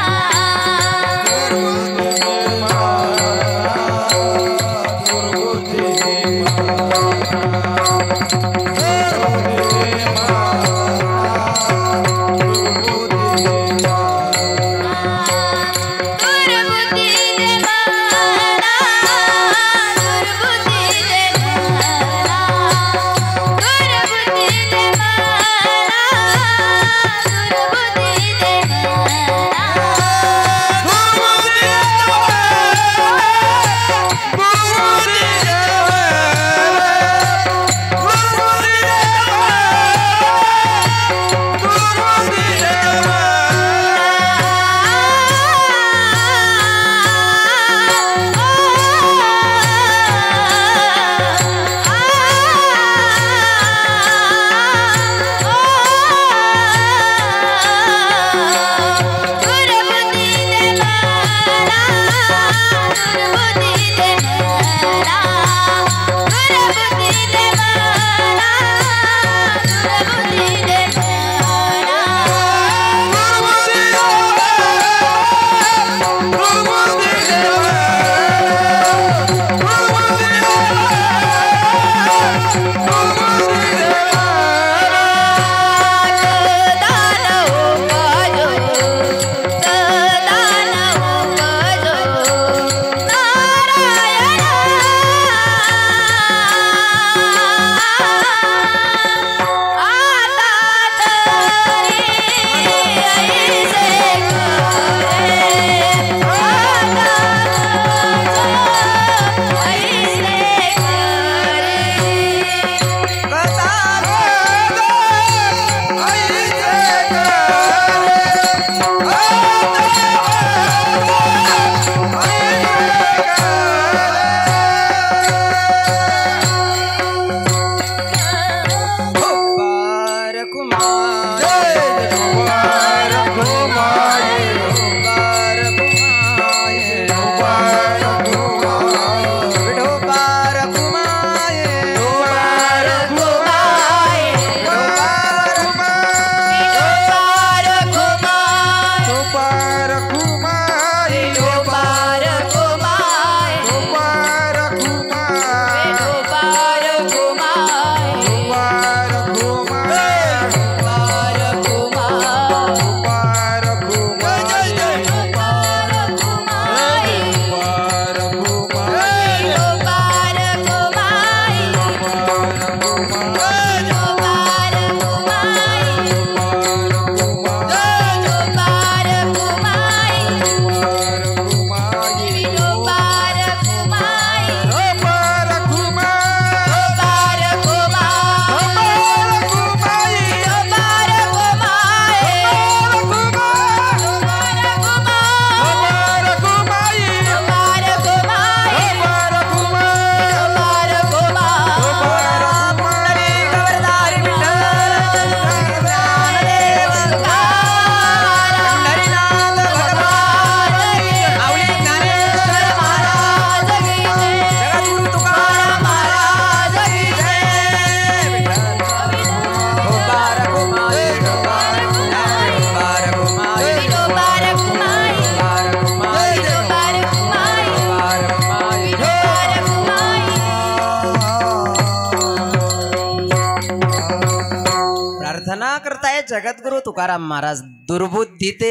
जगद्गुरु तुकाराम महाराज, दुर्बुद्धी ते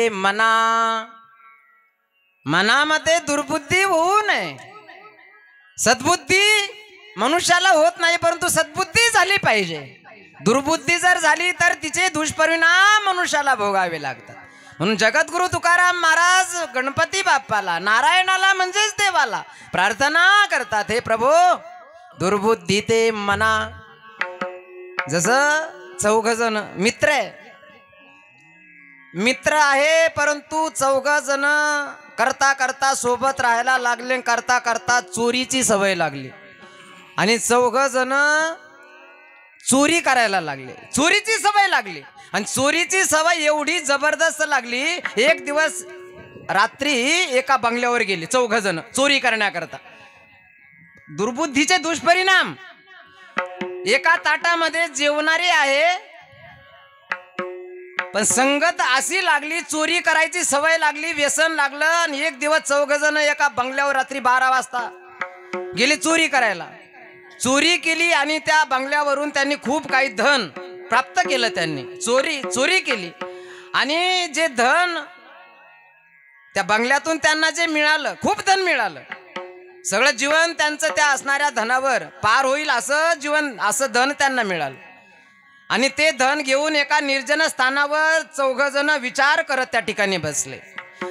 मनामध्ये दुर्बुद्धी होऊ नये. सद्बुद्धी मनुष्याला होत नाही, परंतु सद्बुद्धी झाली पाहिजे. दुर्बुद्धी जर झाली तर तिचे दुष्परिणाम मनुष्याला भोगावे लागतात. म्हणून जगद्गुरु तुकाराम महाराज गणपती बाप्पाला, नारायणाला म्हणजेच देवाला प्रार्थना करतात, हे प्रभो दुर्बुद्धी ते मना. जसं 4 जण मित्र आहे, परंतु 4 जण करता करता सोबत राहायला लागले, करता करता चोरीची सवय लागली आणि 4 जण चोरी करायला लागले. चोरीची सवय लागली आणि चोरीची सवय एवढी जबरदस्त लागली, एक दिवस रात्री एका बंगल्यावर गेले 4 जण चोरी करण्याकरता. दुर्बुद्धीचे दुष्परिणाम. एका ताटामध्ये जेवणारे आहे, पण संगत अशी लागली, चोरी करायची सवय लागली, व्यसन लागलं आणि एक दिवस 4 जण एका बंगल्यावर रात्री 12 वाजता गेले चोरी करायला. चोरी केली आणि त्या बंगल्यावरून त्यांनी खूप काही धन प्राप्त केलं. त्यांनी चोरी केली आणि जे धन त्या बंगल्यातून त्यांना जे मिळालं, खूप धन मिळालं. सगळं जीवन त्यांचं त्या असणाऱ्या धनावर पार होईल असं धन त्यांना मिळालं. आणि ते धन घेऊन एका निर्जन स्थानावर 4 जण विचार करत त्या ठिकाणी बसले.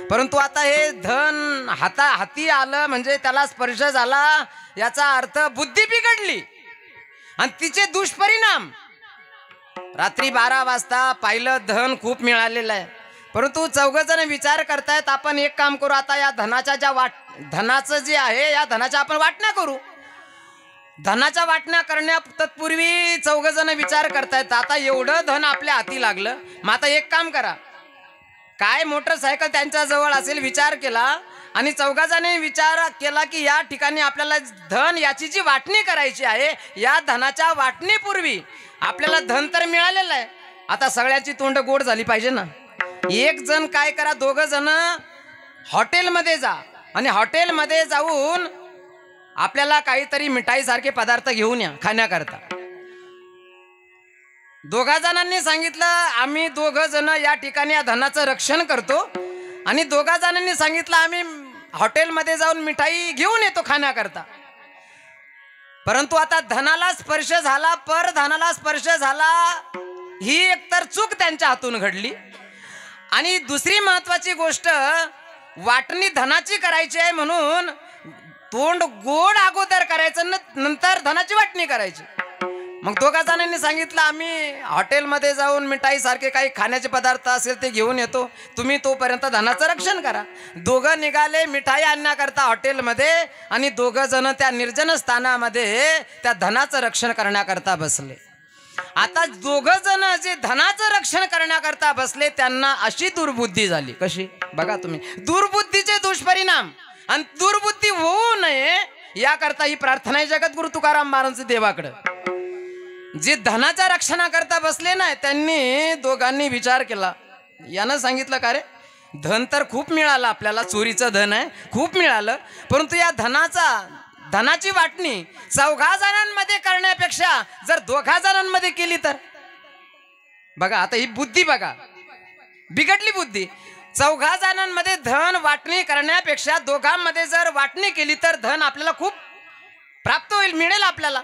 परंतु आता हे धन हाती आलं म्हणजे त्याला स्पर्श झाला, याचा अर्थ बुद्धी बिघडली आणि तिचे दुष्परिणाम. रात्री 12 वाजता पाहिलं धन खूप मिळालेलं आहे, परंतु 4 जण विचार करतायत, आपण एक काम करू, आता या धनाचं जे आहे या धनाच्या आपण वाटण्या करू. धनाच्या वाटण्या करण्या तत्पूर्वी 4 जण विचार करतायत, आता एवढं धन आपल्या हाती लागलं, मग आता एक काम करा, काय मोटरसायकल त्यांच्या जवळ असेल विचार केला आणि 4 जणांनी विचार केला की या ठिकाणी आपल्याला धन याची जी वाटणी करायची आहे, या धनाच्या वाटणीपूर्वी आपल्याला धन तर मिळालेलं आहे, आता सगळ्याची तोंड गोड झाली पाहिजे ना. एक जण काय करा, 2 जण हॉटेलमध्ये जा आणि हॉटेलमध्ये जाऊन आपल्याला काहीतरी मिठाई सारखे पदार्थ घेऊन या खाण्याकरता. 2 जणांनी सांगितलं आम्ही 2 जण या ठिकाणी या धनाचं रक्षण करतो आणि 2 जणांनी सांगितलं आम्ही हॉटेलमध्ये जाऊन मिठाई घेऊन येतो खाण्याकरता. परंतु आता धनाला स्पर्श झाला, परधनाला स्पर्श झाला, ही एकतर चूक त्यांच्या हातून घडली. आणि दुसरी महत्वाची गोष्ट, वाटणी धनाची करायची आहे म्हणून तोंड गोड अगोदर करायचं, नंतर धनाची वाटणी करायची. मग 2 जणांनी सांगितलं आम्ही हॉटेलमध्ये जाऊन मिठाई सारखे काही खाण्याचे पदार्थ असेल ते घेऊन येतो, तुम्ही तोपर्यंत धनाचं रक्षण करा. 2 निघाले मिठाई आणण्याकरता हॉटेलमध्ये आणि 2 जण त्या निर्जन स्थानामध्ये त्या धनाचं रक्षण करण्याकरता बसले. आता 2 जण जे धनाचं रक्षण करण्याकरता बसले त्यांना अशी दुर्बुद्धी झाली. कशी बघा तुम्ही, दुर्बुद्धीचे दुष्परिणाम. आणि दुर्बुद्धी होऊ नये याकरता ही प्रार्थना आहे जगद्गुरु तुकाराम महाराजांची देवाकडे. जे धनाच्या रक्षणाकरता बसले ना, त्यांनी 2घांनी विचार केला. यानं सांगितलं का रे, धन तर खूप मिळालं आपल्याला, चोरीचं धन आहे खूप मिळालं, परंतु या धनाची वाटणी 4 जणांमध्ये करण्यापेक्षा जर 2 जणांमध्ये केली तर. बघा आता ही बुद्धी बघा, बिघडली बुद्धी. 4 जणांमध्ये धन वाटणी करण्यापेक्षा 2घांमध्ये जर वाटणी केली तर धन आपल्याला खूप प्राप्त होईल, मिळेल आपल्याला.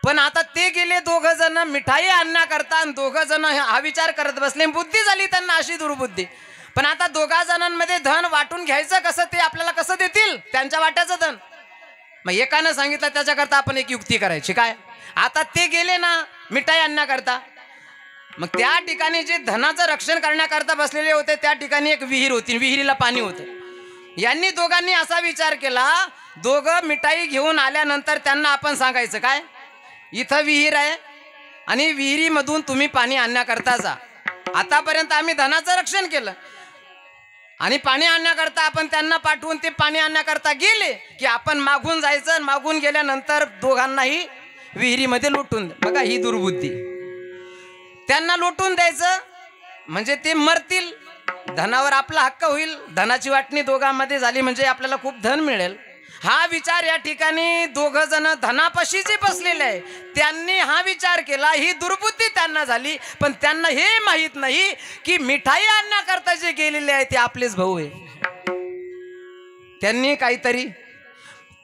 पण आता ते गेले 2 जण मिठाई आणण्याकरता आणि 2 जण हा विचार करत बसले, बुद्धी झाली त्यांना अशी दुर्बुद्धी. पण आता 2 जणांमध्ये धन वाटून घ्यायचं कसं, ते आपल्याला कसं देतील त्यांच्या वाट्याचं धन. मग एकानं सांगितलं त्याच्याकरता आपण एक युक्ती करायची. काय, आता ते गेले ना मिठाई आणण्याकरता, मग त्या ठिकाणी जे धनाचं रक्षण करण्याकरता बसलेले होते त्या ठिकाणी एक विहीर होती, विहिरीला पाणी होतं. यांनी 2घांनी असा विचार केला, 2 मिठाई घेऊन आल्यानंतर त्यांना आपण सांगायचं काय, इथं विहीर आहे आणि विहिरीमधून तुम्ही पाणी आणण्याकरता जा. आतापर्यंत आम्ही धनाचं रक्षण केलं आणि पाणी आणण्याकरता आपण त्यांना पाठवून ते पाणी आणण्याकरता गेले की आपण मागून जायचं, मागून गेल्यानंतर 2घांनाही विहिरीमध्ये लोटून. बघा ही दुर्बुद्धी. त्यांना लोटून द्यायचं म्हणजे ते मरतील, धनावर आपला हक्क होईल, धनाची वाटणी 2घांमध्ये झाली म्हणजे आपल्याला खूप धन मिळेल. हा विचार या ठिकाणी दोघ जण धनापाशी जे बसलेले आहे त्यांनी हा विचार केला, ही दुर्बुद्धी त्यांना झाली. पण त्यांना हे माहित नाही की मिठाई आणण्याकरता जे गेलेले आहे ते आपलेच भाऊ आहे. त्यांनी काहीतरी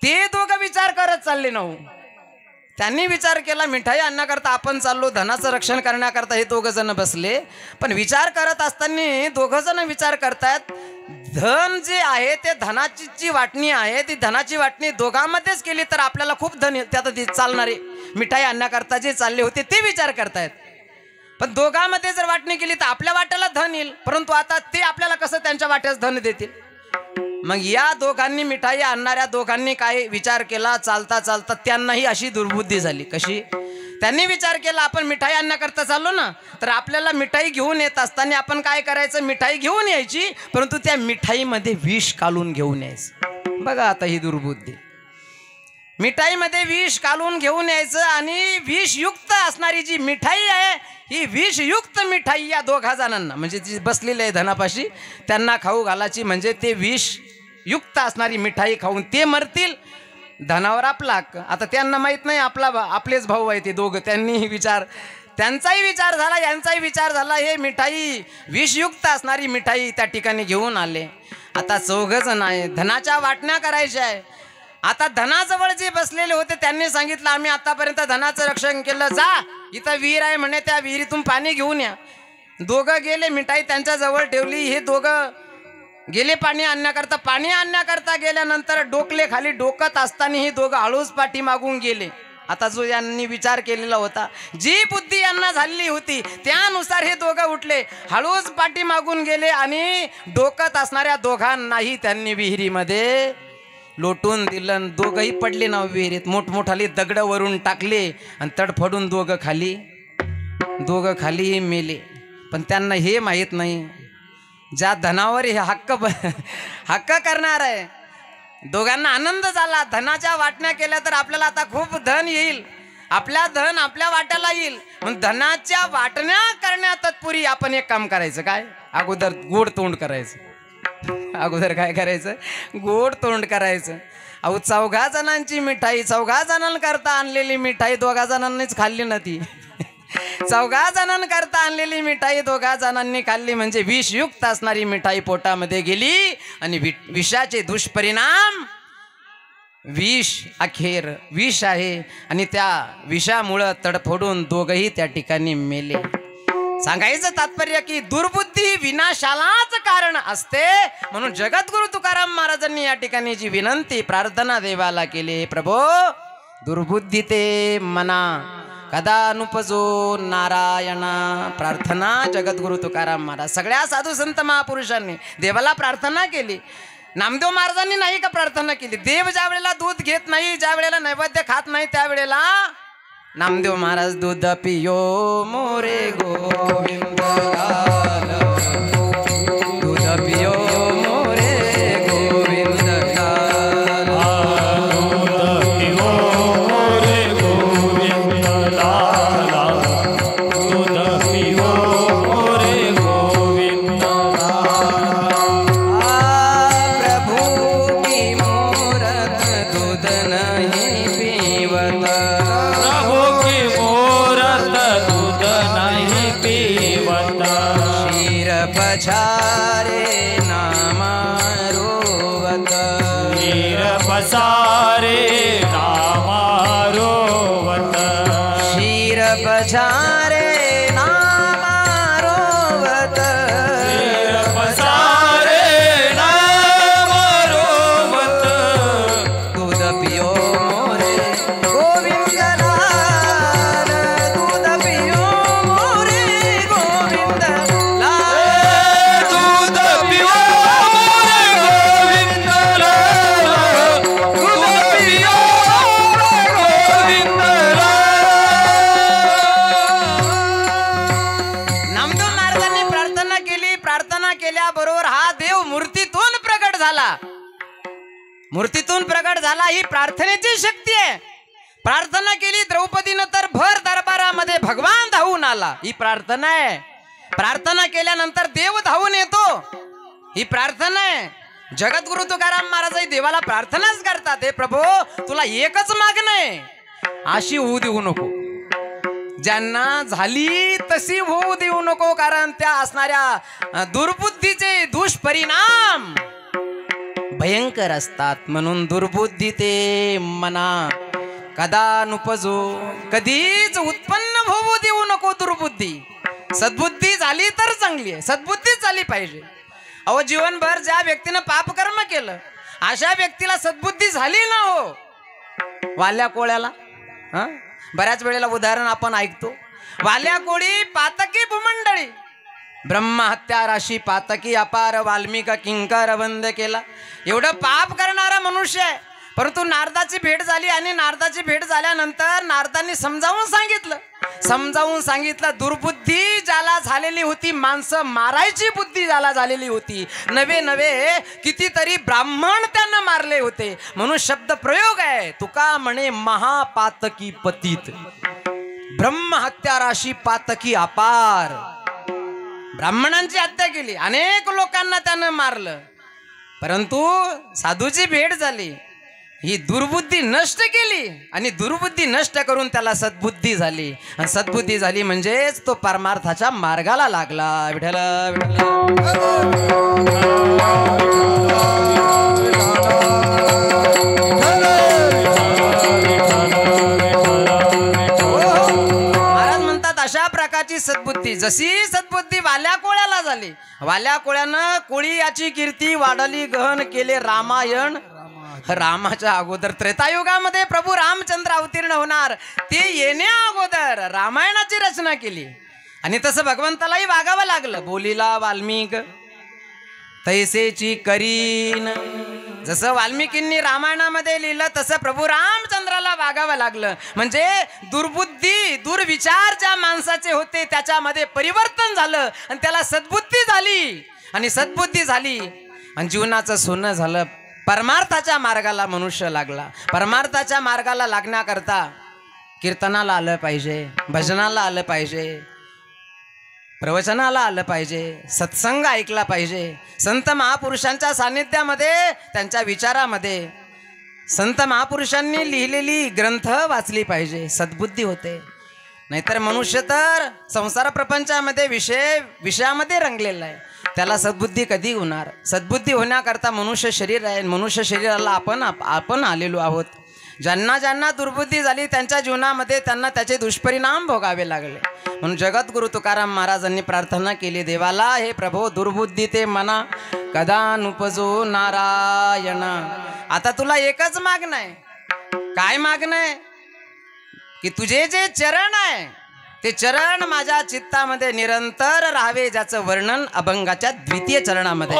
ते दोघं विचार करत चालले नव्ह. त्यांनी विचार केला मिठाई आणण्याकरता आपण चाललो, धनाचं रक्षण करण्याकरता हे दोघ जण बसले. पण विचार करत असताना दोघ जण विचार करतात धन जे आहे ते धनाची जी वाटणी आहे ती धनाची वाटणी दोघांमध्येच केली तर आपल्याला खूप धन त्यात चालणारे. मिठाई आणण्याकरता जे चालले होते ते विचार करतायत. पण दोघांमध्ये जर वाटणी केली तर आपल्या वाट्याला धन येईल, परंतु आता ते आपल्याला कसं त्यांच्या वाट्यास धन देतील. मग या दोघांनी मिठाई आणणाऱ्या दोघांनी काय विचार केला, चालता चालता त्यांनाही अशी दुर्बुद्धी झाली. कशी? त्यांनी विचार केला आपण मिठाई आणण्याकरता चाललो ना, तर आपल्याला मिठाई घेऊन येत असताना आपण काय करायचं, मिठाई घेऊन यायची परंतु त्या मिठाईमध्ये विष कालून घेऊन यायचं. बघा आता ही दुर्बुद्धी. मिठाईमध्ये विष कालून घेऊन यायचं आणि विषयुक्त असणारी जी मिठाई आहे ही विषयुक्त मिठाई या दोघा जणांना म्हणजे जी बसलेली आहे धनापाशी त्यांना खाऊ घालायची. म्हणजे ते विषयुक्त असणारी मिठाई खाऊन ते मरतील, धनावर आपला हक्क. आता त्यांना माहित नाही आपलेच भाऊ आहे ते दोघं. त्यांनीही विचार, त्यांचाही विचार झाला, यांचाही विचार झाला. हे मिठाई विषयुक्त असणारी मिठाई त्या ठिकाणी घेऊन आले. आता चौघजण आहे, धनाच्या वाटण्या करायच्या आहे. आता धनाजवळ जे बसलेले होते त्यांनी सांगितलं आम्ही आतापर्यंत धनाचं रक्षण केलं, जा इथं विहीर आहे म्हणे त्या विहिरीतून पाणी घेऊन या. दोघं गेले, मिठाई त्यांच्या जवळ ठेवली. हे दोघं गेले पाणी आणण्याकरता. पाणी आणण्याकरता गेल्यानंतर डोकले खाली डोकत असताना हे दोघं हळूच पाठी मागून गेले. आता जो यांनी विचार केलेला होता, जी बुद्धी यांना झालेली होती त्यानुसार हे दोघं उठले, हळूच पाठी मागून गेले आणि डोकत असणाऱ्या दोघांनाही त्यांनी विहिरीमध्ये लोटून दिलं. दोघंही पडले ना विहिरीत. मोठमोठाली दगड वरून टाकले आणि तडफडून दोघं खाली मेले. पण त्यांना हे माहीत नाही ज्या धनावर हे हक्क करणार आहे. दोघांना आनंद झाला, धनाच्या वाटण्या केल्या तर आपल्याला आता खूप धन येईल, धन आपल्या वाट्याला येईल. मग धनाच्या वाटण्या करण्या तत्पूर्वी आपण एक काम करायचं. काय? अगोदर गोड तोंड करायचं. अगोदर काय करायचं? गोड तोंड करायचं. अहो चौघा जणांची मिठाई, चौघा जणांकरता आणलेली मिठाई दोघा जणांनीच खाल्ली ना ती. चौघा जणांकरता आणलेली मिठाई दोघा जणांनी खाल्ली म्हणजे विषयुक्त असणारी मिठाई पोटामध्ये गेली आणि विषाचे दुष्परिणाम, विष अखेर विष आहे आणि त्या विषामुळं तडफडून दोघही त्या ठिकाणी मेले. सांगायचं तात्पर्य की दुर्बुद्धी विनाशालाच कारण असते. म्हणून जगद्गुरु तुकाराम महाराजांनी या ठिकाणी जी विनंती प्रार्थना देवाला केली, प्रभो दुर्बुद्धी ते मना कदा नुपजो नारायणा. प्रार्थना जगद्गुरु तुकाराम महाराज, सगळ्या साधू संत महापुरुषांनी देवाला प्रार्थना केली. नामदेव महाराजांनी नाही का प्रार्थना केली? देव ज्या वेळेला दूध घेत नाही, ज्या वेळेला नैवेद्य खात नाही त्यावेळेला नामदेव महाराज दूध पियो मोरे गोविंद लाल, दूध पियो मोरे गोविंद लाल, दूध पियो मोरे गोविंद लाल, दूध पियो मोरे गोविंद लाल. प्रभु की मूरत दूध नहीं पीवत, पछारे नामा रोवत, वीर पसारे नामा रोवत, शीर पछारे नामा रोवत, वीर पसारे नामा रोवत, दूध पियो मोरे गोविंद लाल, दूध पियो मोरे गोविंद लाल. केल्याबरोबर हा देव मूर्तीतून प्रगट झाला. मूर्तीतून प्रगट झाला ही प्रार्थनेची शक्ती आहे. प्रार्थना केली द्रौपदीनं तर भर दरबारामध्ये भगवान धावून आला. ही प्रार्थना आहे. प्रार्थना केल्यानंतर देव धावून येतो. ही प्रार्थना आहे. जगद्गुरु तुकाराम महाराजही देवाला प्रार्थनाच करतात, हे प्रभू तुला एकच मागणं आहे, अशी होऊ देऊ नको, ज्यांना झाली तशी होऊ देऊ नको, कारण त्या असणाऱ्या दुर्बुद्धीचे दुष्परिणाम भयंकर असतात. म्हणून दुर्बुद्धी ते मना कदा नुपजो, कधीच उत्पन्न होऊ देऊ नको दुर्बुद्धी. सद्बुद्धी झाली तर चांगली आहे, सद्बुद्धीच झाली पाहिजे. अहो जीवनभर ज्या व्यक्तीनं पापकर्म केलं अशा व्यक्तीला सद्बुद्धी झाली ना हो. वाल्या कोळ्याला बऱ्याच वेळेला उदाहरण आपण ऐकतो, वाल्या कोळी पातकी भूमंडळी, ब्रह्महत्या राशी पातकी अपार, वाल्मिक किंकर वंद केला. एवढं पाप करणारा मनुष्य आहे, परंतु नारदाची भेट झाली आणि नारदाची भेट झाल्यानंतर नारदांनी समजावून सांगितलं दुर्बुद्धी ज्याला झालेली होती, माणसं मारायची बुद्धी ज्याला झालेली होती, नवे कितीतरी ब्राह्मण त्यांना मारले होते. म्हणून शब्द प्रयोग आहे, तुका म्हणे महापातकी पतित, ब्रह्महत्या राशी पातकी अपार. ब्राह्मणांची हत्या केली, अनेक लोकांना त्यानं मारलं, परंतु साधूची भेट झाली, ही दुर्बुद्धी नष्ट केली आणि दुर्बुद्धी नष्ट करून त्याला सद्बुद्धी झाली. आणि सद्बुद्धी झाली म्हणजेच तो परमार्थाच्या मार्गाला लागला. विठ्ठल महाराज म्हणतात अशा प्रकारची सद्बुद्धी, जशी सद्बुद्धी वाल्या कोळ्याला झाली, वाल्या कोळ्यानं कोळी याची कीर्ती वाढली, गहन केले रामायण. रामाच्या अगोदर त्रेतायुगामध्ये प्रभू रामचंद्र अवतीर्ण होणार, ते येण्या अगोदर रामायणाची रचना केली. आणि तसं भगवंतालाही वागावं लागलं. बोलीला वाल्मिक तैसेची करीन, जसं वाल्मिकींनी रामायणामध्ये लिहिलं तसं प्रभू रामचंद्राला वागावं लागलं. म्हणजे दुर्बुद्धी दुर्विचार ज्या माणसाचे होते त्याच्यामध्ये परिवर्तन झालं आणि त्याला सद्बुद्धी झाली. आणि सद्बुद्धी झाली आणि जीवनाचं सोनं झालं. परमार्थाच्या मार्गाला मनुष्य लागला. परमार्थाच्या मार्गाला लागण्याकरता कीर्तनाला आलं पाहिजे, भजनाला आलं पाहिजे, प्रवचनाला आलं पाहिजे, सत्संग ऐकला पाहिजे, संत महापुरुषांच्या सानिध्यामध्ये त्यांच्या विचारामध्ये संत महापुरुषांनी लिहिलेली ग्रंथ वाचली पाहिजे, सद्बुद्धी होते. नाहीतर मनुष्य तर संसार प्रपंचामध्ये विषयामध्ये रंगलेला आहे, त्याला सद्बुद्धी कधी होणार? सद्बुद्धी होण्याकरता मनुष्य शरीर आहे, मनुष्य शरीराला आपण आलेलो आहोत. ज्यांना ज्यांना दुर्बुद्धी झाली त्यांच्या जीवनामध्ये त्यांना त्याचे दुष्परिणाम भोगावे लागले. म्हणून जगद्गुरु तुकाराम महाराजांनी प्रार्थना केली देवाला, हे प्रभो दुर्बुद्धी ते मना कदा नुपजो नारायण. आता तुला एकच मागणं आहे. काय मागणं आहे? की तुझे जे चरण आहे ते चरण माझ्या चित्तामध्ये निरंतर राहावे, ज्याचं वर्णन अभंगाच्या द्वितीय चरणामध्ये.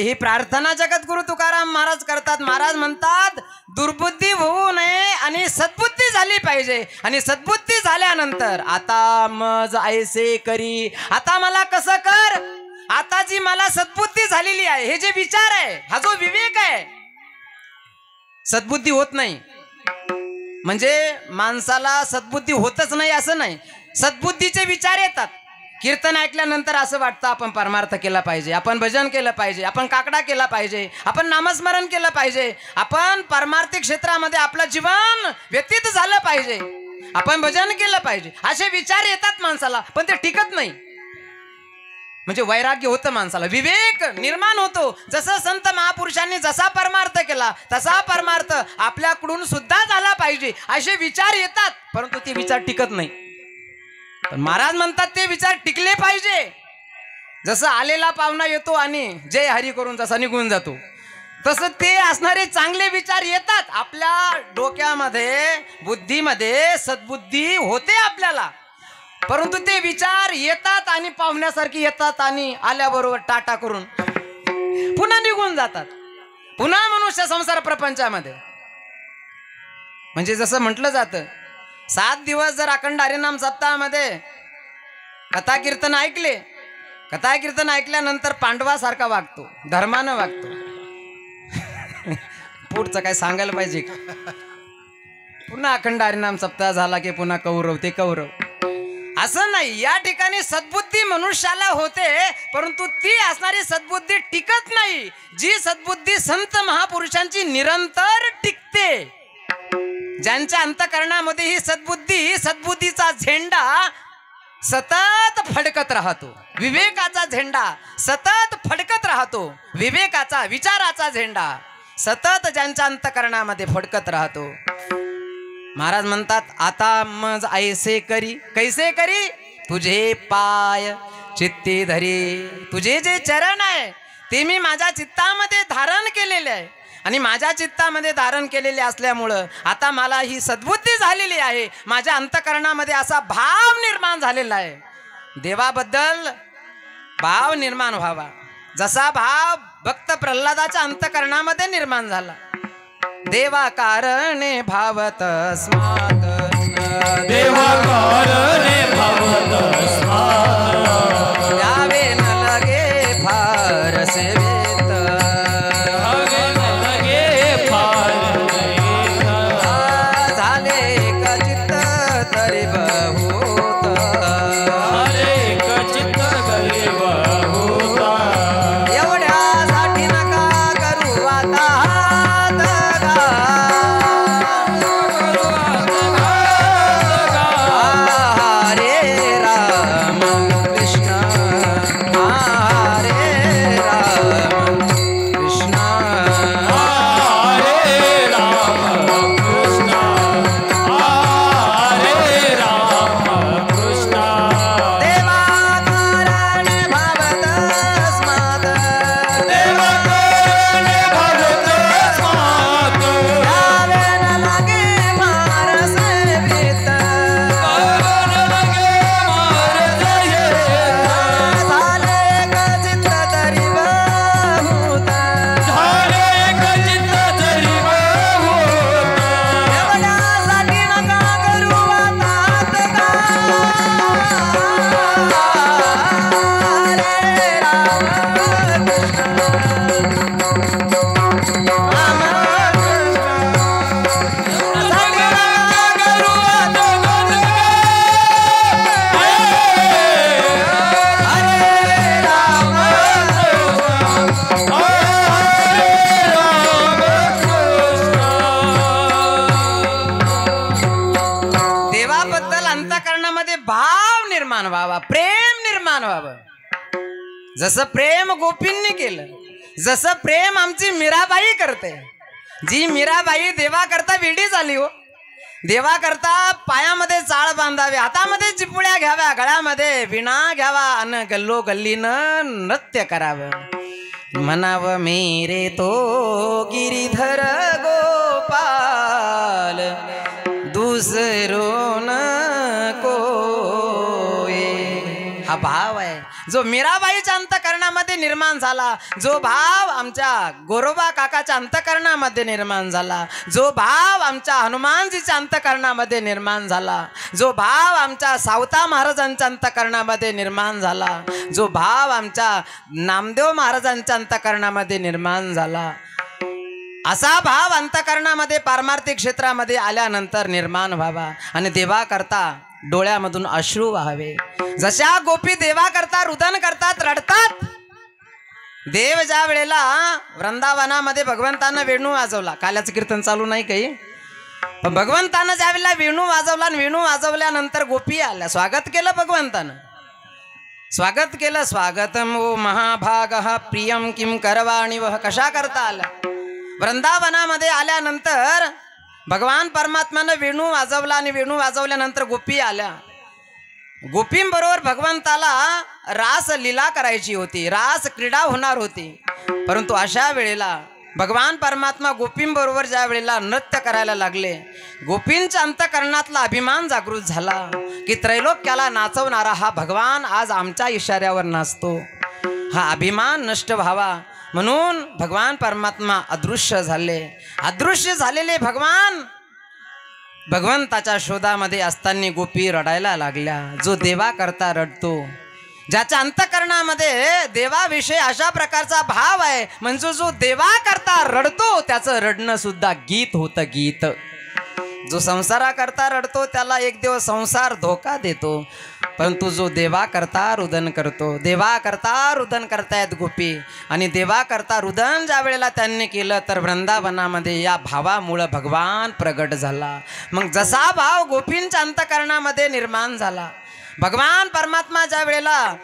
ही प्रार्थना जगद्गुरु तुकाराम महाराज करतात. महाराज म्हणतात दुर्बुद्धी होऊ नये आणि सद्बुद्धी झाली पाहिजे. आणि सद्बुद्धी झाल्यानंतर आता मज ऐसे करी, आता मला कसं कर, आता जी मला सद्बुद्धी झालेली आहे, हे जे विचार आहे, हा जो विवेक आहे, सद्बुद्धी होत नाही म्हणजे माणसाला सद्बुद्धी होतच नाही असं नाही. सद्बुद्धीचे विचार येतात. कीर्तन ऐकल्यानंतर असं वाटतं आपण परमार्थ केला पाहिजे, आपण भजन केलं पाहिजे, आपण काकडा केला पाहिजे, आपण नामस्मरण केलं पाहिजे, आपण परमार्थिक क्षेत्रामध्ये आपलं जीवन व्यतीत झालं पाहिजे, आपण भजन केलं पाहिजे, असे विचार येतात माणसाला. पण ते टिकत नाही. म्हणजे वैराग्य होतं माणसाला, विवेक निर्माण होतो. जसं संत महापुरुषांनी जसा परमार्थ केला तसा परमार्थ आपल्याकडून सुद्धा झाला पाहिजे असे विचार येतात. परंतु ते विचार टिकत नाही. पण महाराज म्हणतात ते विचार टिकले पाहिजे. जसं आलेला पाहुणा येतो आणि जय हरी करून जसा निघून जातो, तसं ते असणारे चांगले विचार येतात आपल्या डोक्यामध्ये, बुद्धीमध्ये सद्बुद्धी होते आपल्याला. परंतु ते विचार येतात आणि पाहुण्यासारखी येतात आणि आल्याबरोबर टाटा करून पुन्हा निघून जातात, पुन्हा मनुष्य संसार प्रपंचामध्ये. म्हणजे जसं म्हटलं जातं, 7 दिवस जर अखंड हरिनाम सप्ताहामध्ये कथा कीर्तन ऐकले, कथा कीर्तन ऐकल्यानंतर पांडवासारखा वागतो, धर्मानं वागतो. पुढचं काय सांगायला पाहिजे का? पुन्हा अखंड हरिनाम सप्ताह झाला की पुन्हा कौरव ते कौरव, असं नाही. या ठिकाणी सद्बुद्धी मनुष्याला होते, परंतु ती असणारी सद्बुद्धी टिकत नाही. जी सद्बुद्धी संत महापुरुषांची निरंतर टिकते, ज्यांच्या अंतःकरणामध्ये ही सद्बुद्धी, सद्बुद्धीचा झेंडा सतत फडकत राहतो, विवेकाचा झेंडा सतत फडकत राहतो, विवेकाचा विचाराचा झेंडा सतत ज्यांच्या अंतःकरणामध्ये फडकत राहतो. महाराज म्हणतात आता मज ऐसे करी, कैसे करी, तुझे पाय चित्ती धरी. तुझे जे चरण आहे ते मी माझ्या चित्तामध्ये धारण केलेले आहे. आणि माझ्या चित्तामध्ये धारण केलेले असल्यामुळं आता मला ही सद्बुद्धी झालेली आहे. माझ्या अंतःकरणामध्ये असा भाव निर्माण झालेला आहे, देवाबद्दल भाव निर्माण व्हावा. जसा भाव भक्त प्रल्हादाच्या अंतःकरणामध्ये निर्माण झाला. देवा कारणे भावत स्मात,
देवा कारणे भावत स्मात,
द्यावे न लगे फार सेवेत,
हवे न लगे फार
झाले एक चित्त तरी बहुत,
हरे एक चित्त तरी बहुत.
एवढ्यासाठी नका करू आता जसं प्रेम गोपींनी केलं, जसं प्रेम आमची मीराबाई करते. जी मीराबाई देवा करता वेडी झाली हो. देवा करता पायामध्ये चाळ बांधावे, हातामध्ये चिपुळ्या घ्याव्या, गळ्यामध्ये विणा घ्यावा आणि गल्लो गल्लीनं नृत्य करावं. म्हणावं मेरे तो गिरीधर गोपाल दुसरो न कोई. हा भाव आहे जो मीराबाईच्या आमच्या अंतःकरणामध्ये निर्माण झाला, जो भाव आमच्या गोरोबा काकाच्या अंतःकरणामध्ये निर्माण झाला, जो भाव आमच्या हनुमानजीच्या अंतःकरणामध्ये निर्माण झाला, जो भाव आमच्या सावता महाराजांच्या अंतःकरणामध्ये निर्माण झाला, जो भाव आमच्या नामदेव महाराजांच्या अंतःकरणामध्ये निर्माण झाला, असा भाव अंतःकरणामध्ये पारमार्थिक क्षेत्रामध्ये आल्यानंतर निर्माण व्हावा आणि देवा करता डोळ्यामधून अश्रू व्हावे. जशा गोपी देवा करता रुदन करतात, रडतात. देव ज्या वेळेला वृंदावनामध्ये भगवंतानं वेणू वाजवला, काल्याचं कीर्तन चालू नाही काही, पण भगवंतानं ज्या वेळेला वेणू वाजवला आणि वेणू वाजवल्यानंतर गोपी आल्या, स्वागत केलं भगवंतानं, स्वागत केलं. स्वागतम ओ महाभागः प्रियम किम करवाणि वह, कशा करता आला. वृंदावनामध्ये आल्यानंतर भगवान परमात्म्यानं वेणू वाजवला आणि वेणू वाजवल्यानंतर गोपी आल्या. गोपींबरोबर भगवंताला रास लीला करायची होती, रास क्रीडा होणार होती. परंतु अशा वेळेला भगवान परमात्मा गोपींबरोबर ज्या वेळेला नृत्य करायला लागले, गोपींच्या अंतःकरणातला अभिमान जागृत झाला की त्रैलोक्याला नाचवणारा हा भगवान आज आमच्या इशाऱ्यावर नाचतो. हा अभिमान नष्ट व्हावा म्हणून भगवान परमात्मा अदृश्य झाले. अदृश्य झालेले भगवान भगवंताच्या शोधामध्ये असताना गोपी रडायला लागल्या. जो देवा करता रडतो, ज्याच्या अंतःकरणामध्ये देवाविषयी अशा प्रकारचा भाव आहे, म्हणजे जो देवा करता रडतो त्याचं रडणं सुद्धा गीत होतं, गीत. जो संसाराकरता रडतो त्याला एक दिवस संसार धोका देतो, परंतु जो देवा करता रुदन करतो, देवा करता रुदन करतायत गोपी. आणि देवा करता रुदन ज्या वेळेला त्यांनी केलं तर वृंदावनामध्ये या भावामुळं भगवान प्रगट झाला. मग जसा भाव गोपींच्या अंतःकरणामध्ये निर्माण झाला, भगवान परमात्मा ज्या वेळेला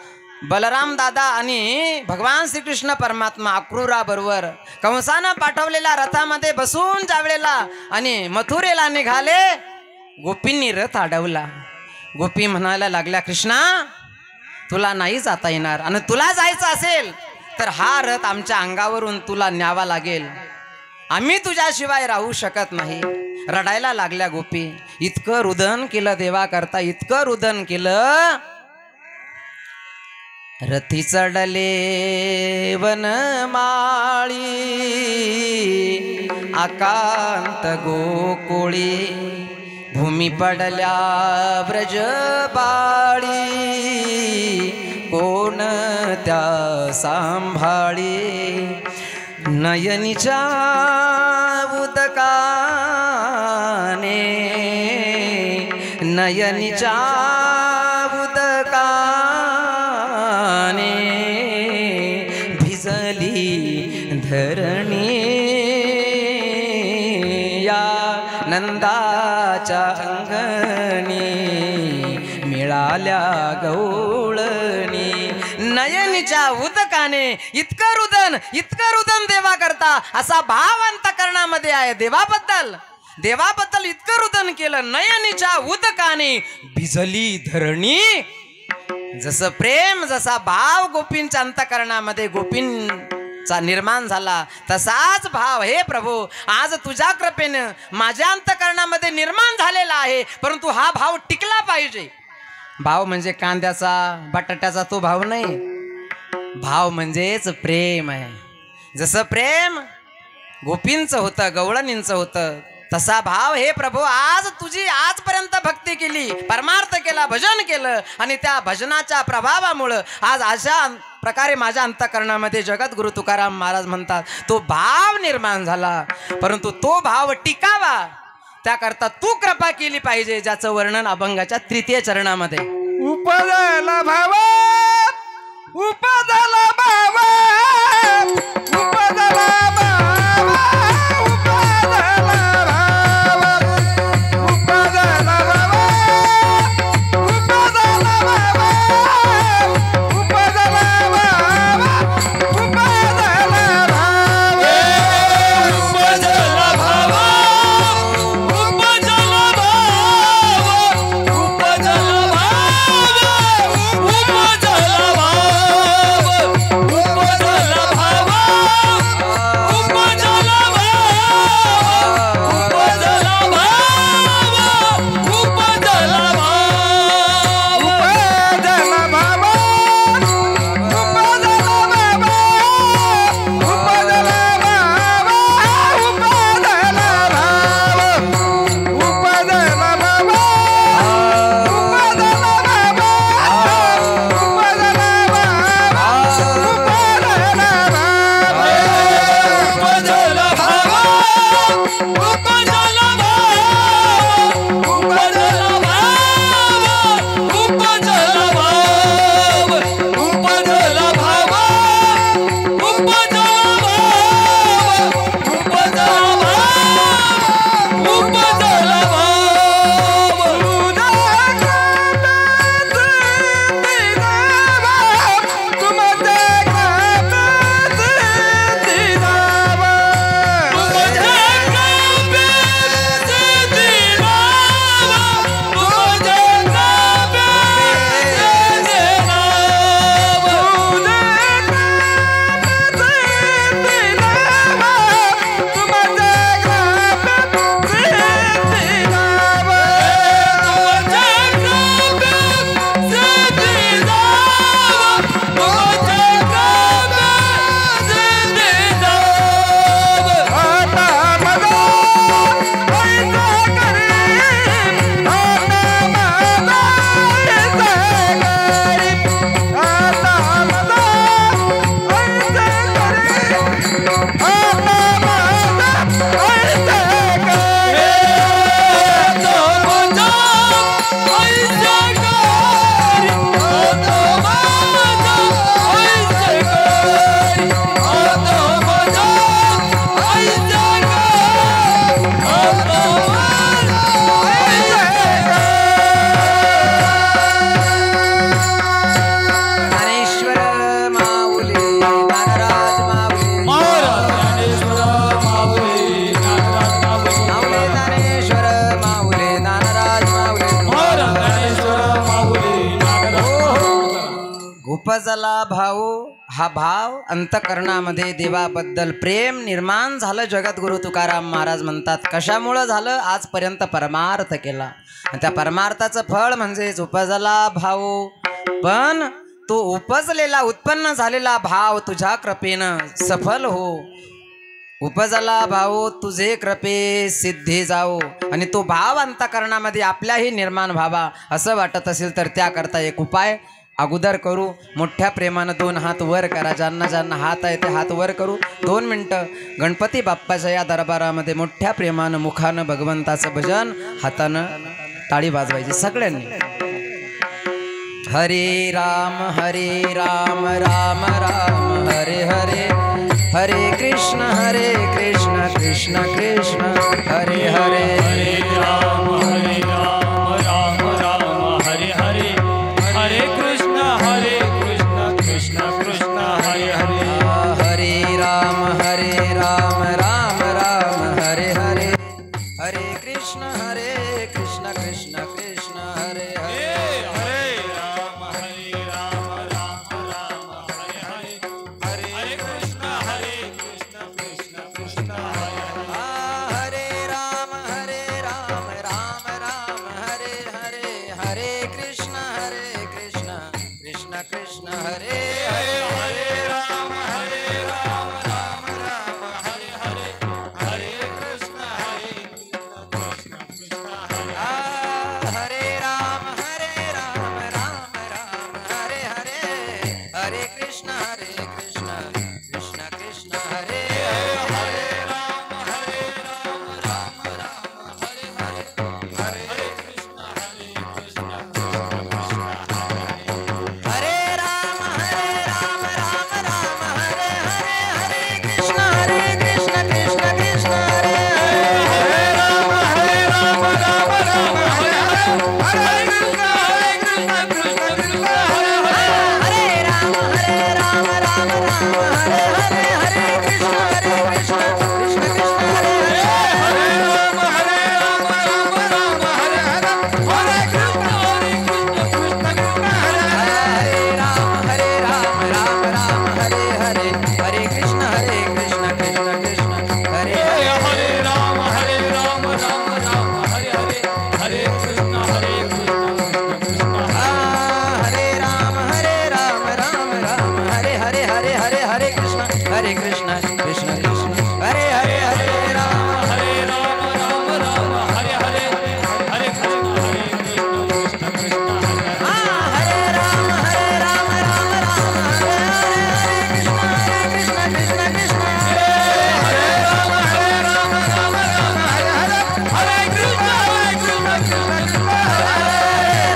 बलराम दादा आणि भगवान श्रीकृष्ण परमात्मा अक्रूराबरोबर कंसानं पाठवलेल्या रथामध्ये बसून ज्या वेळेला आणि मथुरेला निघाले, गोपींनी रथ अडवला. गोपी म्हणायला लागल्या, कृष्णा तुला नाही जाता येणार, आणि तुला जायचं असेल तर हा रथ आमच्या अंगावरून तुला न्यावा लागेल, आम्ही तुझ्याशिवाय राहू शकत नाही. रडायला लागल्या गोपी. इतकं रुदन केलं देवा करता, इतकं रुदन केलं. रथी चढले वनमाळी आकांत गोकुळी, भूमी पडल्या व्रजबाळी कोण त्या सांभाळी. नयनीच्या उदकाने, नयनीच्या उदकाने भिजली धरणी, या नंदाच्या अंगणी मिळाल्या गवळणी. नयनीच्या उदकाने इतकं रुदन देवा करता असा भाव अंतःकरणामध्ये आहे. देवाबद्दल इतकं रुदन केलं. नयनीच्या उदकाने भिजली धरणी. जसं प्रेम, जसा भाव गोपींच्या अंतःकरणामध्ये गोपींचा निर्माण झाला, तसाच भाव हे प्रभू आज तुझ्या कृपेनं माझ्या अंतःकरणामध्ये निर्माण झालेला आहे. परंतु हा भाव टिकला पाहिजे. भाव म्हणजे कांद्याचा बटाट्याचा तो भाव नाही, भाव म्हणजेच प्रेम आहे. जसं प्रेम गोपींचं होतं, गवळणींचं होतं, तसा भाव हे प्रभू आज तुझी आजपर्यंत भक्ती केली, परमार्थ केला, भजन केलं, आणि त्या भजनाच्या प्रभावामुळं आज अशा प्रकारे माझ्या अंतःकरणामध्ये जगद्गुरु तुकाराम महाराज म्हणतात तो भाव निर्माण झाला. परंतु तो भाव टिकावा त्याकरता तू कृपा केली पाहिजे, ज्याचं वर्णन अभंगाच्या 3य चरणामध्ये.
उपजला भाव, उपजला भाव, उपजला भाव, उपजला भाव, उपजला भाव, उपजला भाव, उपजला भाव, उपजला भाव, उपजला भाव, उपजला भाव, उपजला भाव,
उपजला भाऊ, हा भाव अंतकरणामध्ये देवाबद्दल प्रेम निर्माण झालं. जगद्गुरु तुकाराम महाराज म्हणतात, कशामुळं झालं? आजपर्यंत परमार्थ केला आणि त्या परमार्थाचं फळ म्हणजेच उपजला भाऊ. पण तो उपजलेला उत्पन्न झालेला भाव तुझ्या कृपेनं सफल हो. उपजला भाऊ तुझे कृपे सिद्धी जाओ. आणि तो भाव अंतकरणामध्ये आपल्याही निर्माण व्हावा असं वाटत असेल तर त्याकरता एक उपाय अगोदर करू. मोठ्या प्रेमानं 2 हात वर करा. ज्यांना ज्यांना हात आहे ते हात वर करू. 2 मिनटं गणपती बाप्पाच्या या दरबारामध्ये मोठ्या प्रेमानं मुखानं भगवंताचं भजन, हातानं टाळी वाजवायची सगळ्यांनी. हरे राम राम राम हरे हरे, हरे कृष्ण कृष्ण कृष्ण हरे हरे.
हरे राम राम राम हरे हरे, हरे कृष्ण कृष्ण कृष्ण हरे हरे.
हरे राम राम राम हरे हरे, हरे कृष्ण कृष्ण कृष्ण हरे हरे.
हरे राम राम राम हरे हरे, हरे कृष्ण कृष्ण कृष्ण हरे हरे.
हरे राम राम राम हरे हरे, हरे कृष्ण कृष्ण कृष्ण हरे हरे.
हरे राम राम राम हरे हरे, हरे कृष्ण कृष्ण कृष्ण हरे.
हरे राम राम राम हरे हरे, हरे कृष्ण कृष्ण कृष्ण हरे हरे.
हरे राम राम राम हरे हरे, हरे कृष्ण कृष्ण कृष्ण हरे हरे.
हरे राम राम राम हरे हरे, हरे कृष्ण कृष्ण कृष्ण हरे हरे.
हरे राम राम राम हरे हरे, हरे कृष्ण कृष्ण कृष्ण हरे हरे.
हरे राम राम राम हरे हरे, हरे कृष्ण कृष्ण कृष्ण हरे हरे.
हरे राम राम राम हरे हरे, हरे कृष्ण कृष्ण कृष्ण हरे हरे.
हरे राम राम हरे हरे, हरे कृष्ण कृष्ण कृष्ण हरे हरे.
हरे राम राम राम हरे हरे, हरे कृष्ण कृष्ण कृष्ण
हरे राम राम हरे हरे, हरे कृष्ण कृष्ण कृष्ण हरे हरे. हरे राम
हरे राम राम हरे हरे, हरे कृष्ण कृष्ण कृष्ण हरे हरे.
हरे राम राम हरे हरे, हरे कृष्ण कृष्ण कृष्ण हरे.
हरे राम राम हरे हरे, हरे कृष्ण कृष्ण कृष्ण हरे.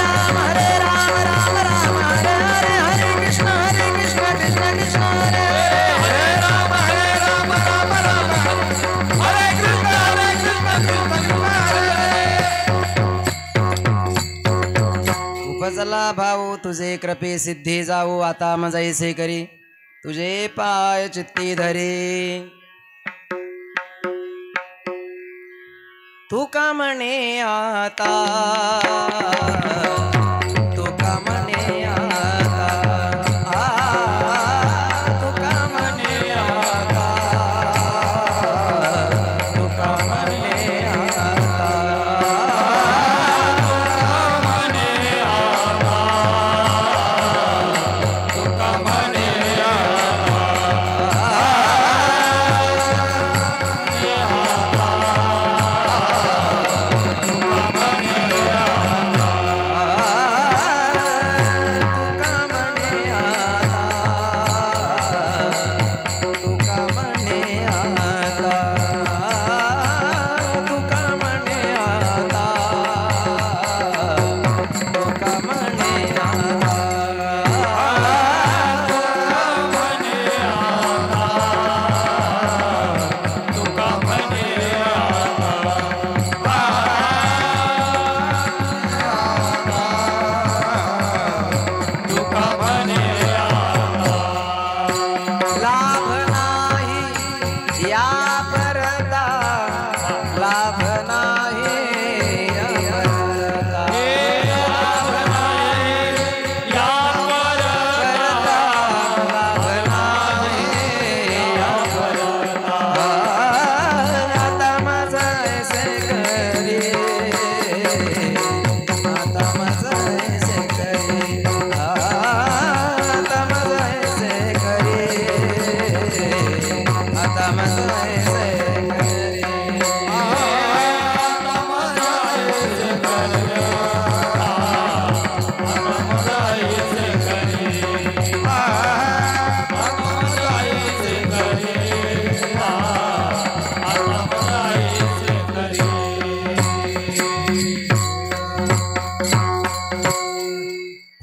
राम हरे हरे, हरे कृष्ण कृष्ण कृष्ण हरे.
हरे राम राम हरे कृष्ण कृष्ण कृष्ण हरे.
उपजला भाऊ तुझे कृपे सिद्धी जाऊ. आता मजाईसे करी तुझे पाय चित्ती धरे. तू का म्हणे आता, तू का म्हणे आता, तू का म्हणे आता, तू का म्हणे आता.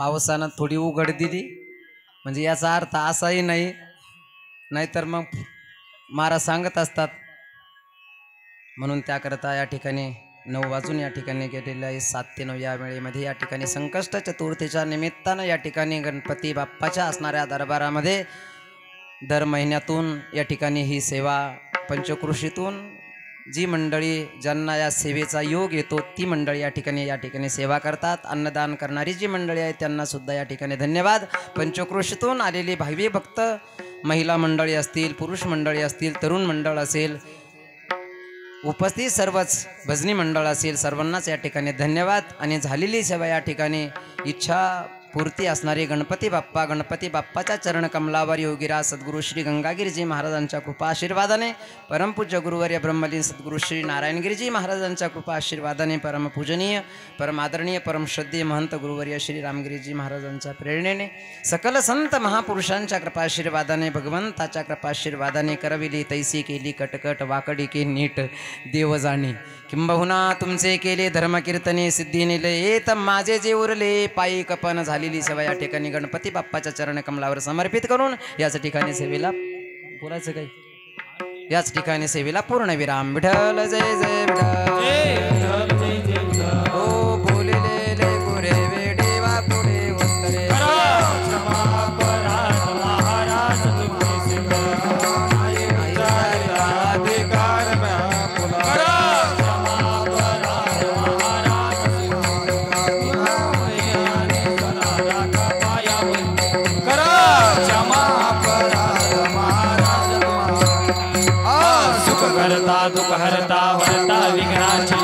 अवसानात थोडी उघड दिली म्हणजे याचा अर्थ असाही नाही, नाहीतर मग महाराज सांगत असतात. म्हणून त्याकरता या ठिकाणी 9 वाजून या ठिकाणी गेलेले आहे. 7 ते 9 या वेळेमध्ये या ठिकाणी संकष्ट चतुर्थीच्या निमित्तानं या ठिकाणी गणपती बाप्पाच्या असणाऱ्या दरबारामध्ये दर महिन्यातून या ठिकाणी ही सेवा पंचक्रोशीतून जी मंडळी ज्यांना या सेवेचा योग येतो ती मंडळी या ठिकाणी सेवा करतात. अन्नदान करणारी जी मंडळी आहे त्यांना सुद्धा या ठिकाणी धन्यवाद. पंचक्रोशीतून आलेली भावी भक्त महिला मंडळी असतील, पुरुष मंडळी असतील, तरुण मंडळ असेल, उपस्थित सर्वच भजनी मंडळ असेल, सर्वांनाच या ठिकाणी धन्यवाद. आणि झालेली सेवा या ठिकाणी इच्छा पूर्ती असणारे गणपती बाप्पाच्या चरण कमलावर योगीराज सद्गुरू श्री गंगागिरीजी महाराजांच्या कृपा आशीर्वादाने, परमपूज्य गुरुवर्य ब्रह्मलीन सद्गुरू श्री नारायणगिरीजी महाराजांच्या कृपा आशीर्वादाने, परमपूजनीय परमादरणीय परमश्रद्धेय महंत गुरुवर्य श्री रामगिरीजी महाराजांच्या प्रेरणेने, सकल संत महापुरुषांच्या कृपा आशीर्वादाने, भगवंताच्या कृपा आशीर्वादाने करविली तैसी केली कटकट वाकडी के नीट देव जाणे. किंबहुना तुमचे केले धर्मकीर्तने सिद्धी नेले येत माझे जे उरले पायी कपन. झालेली सेवा या ठिकाणी गणपती बाप्पाच्या चरण कमलावर समर्पित करून याच ठिकाणी सेवेला बोलायचं काही, याच ठिकाणी सेवेला पूर्ण विराम. विठ्ठल जय जय विठ्ठल. ओ बोललेले गोरे वेडेवा पुढे उत्तरे
दुःख हरता वरता विघ्नाची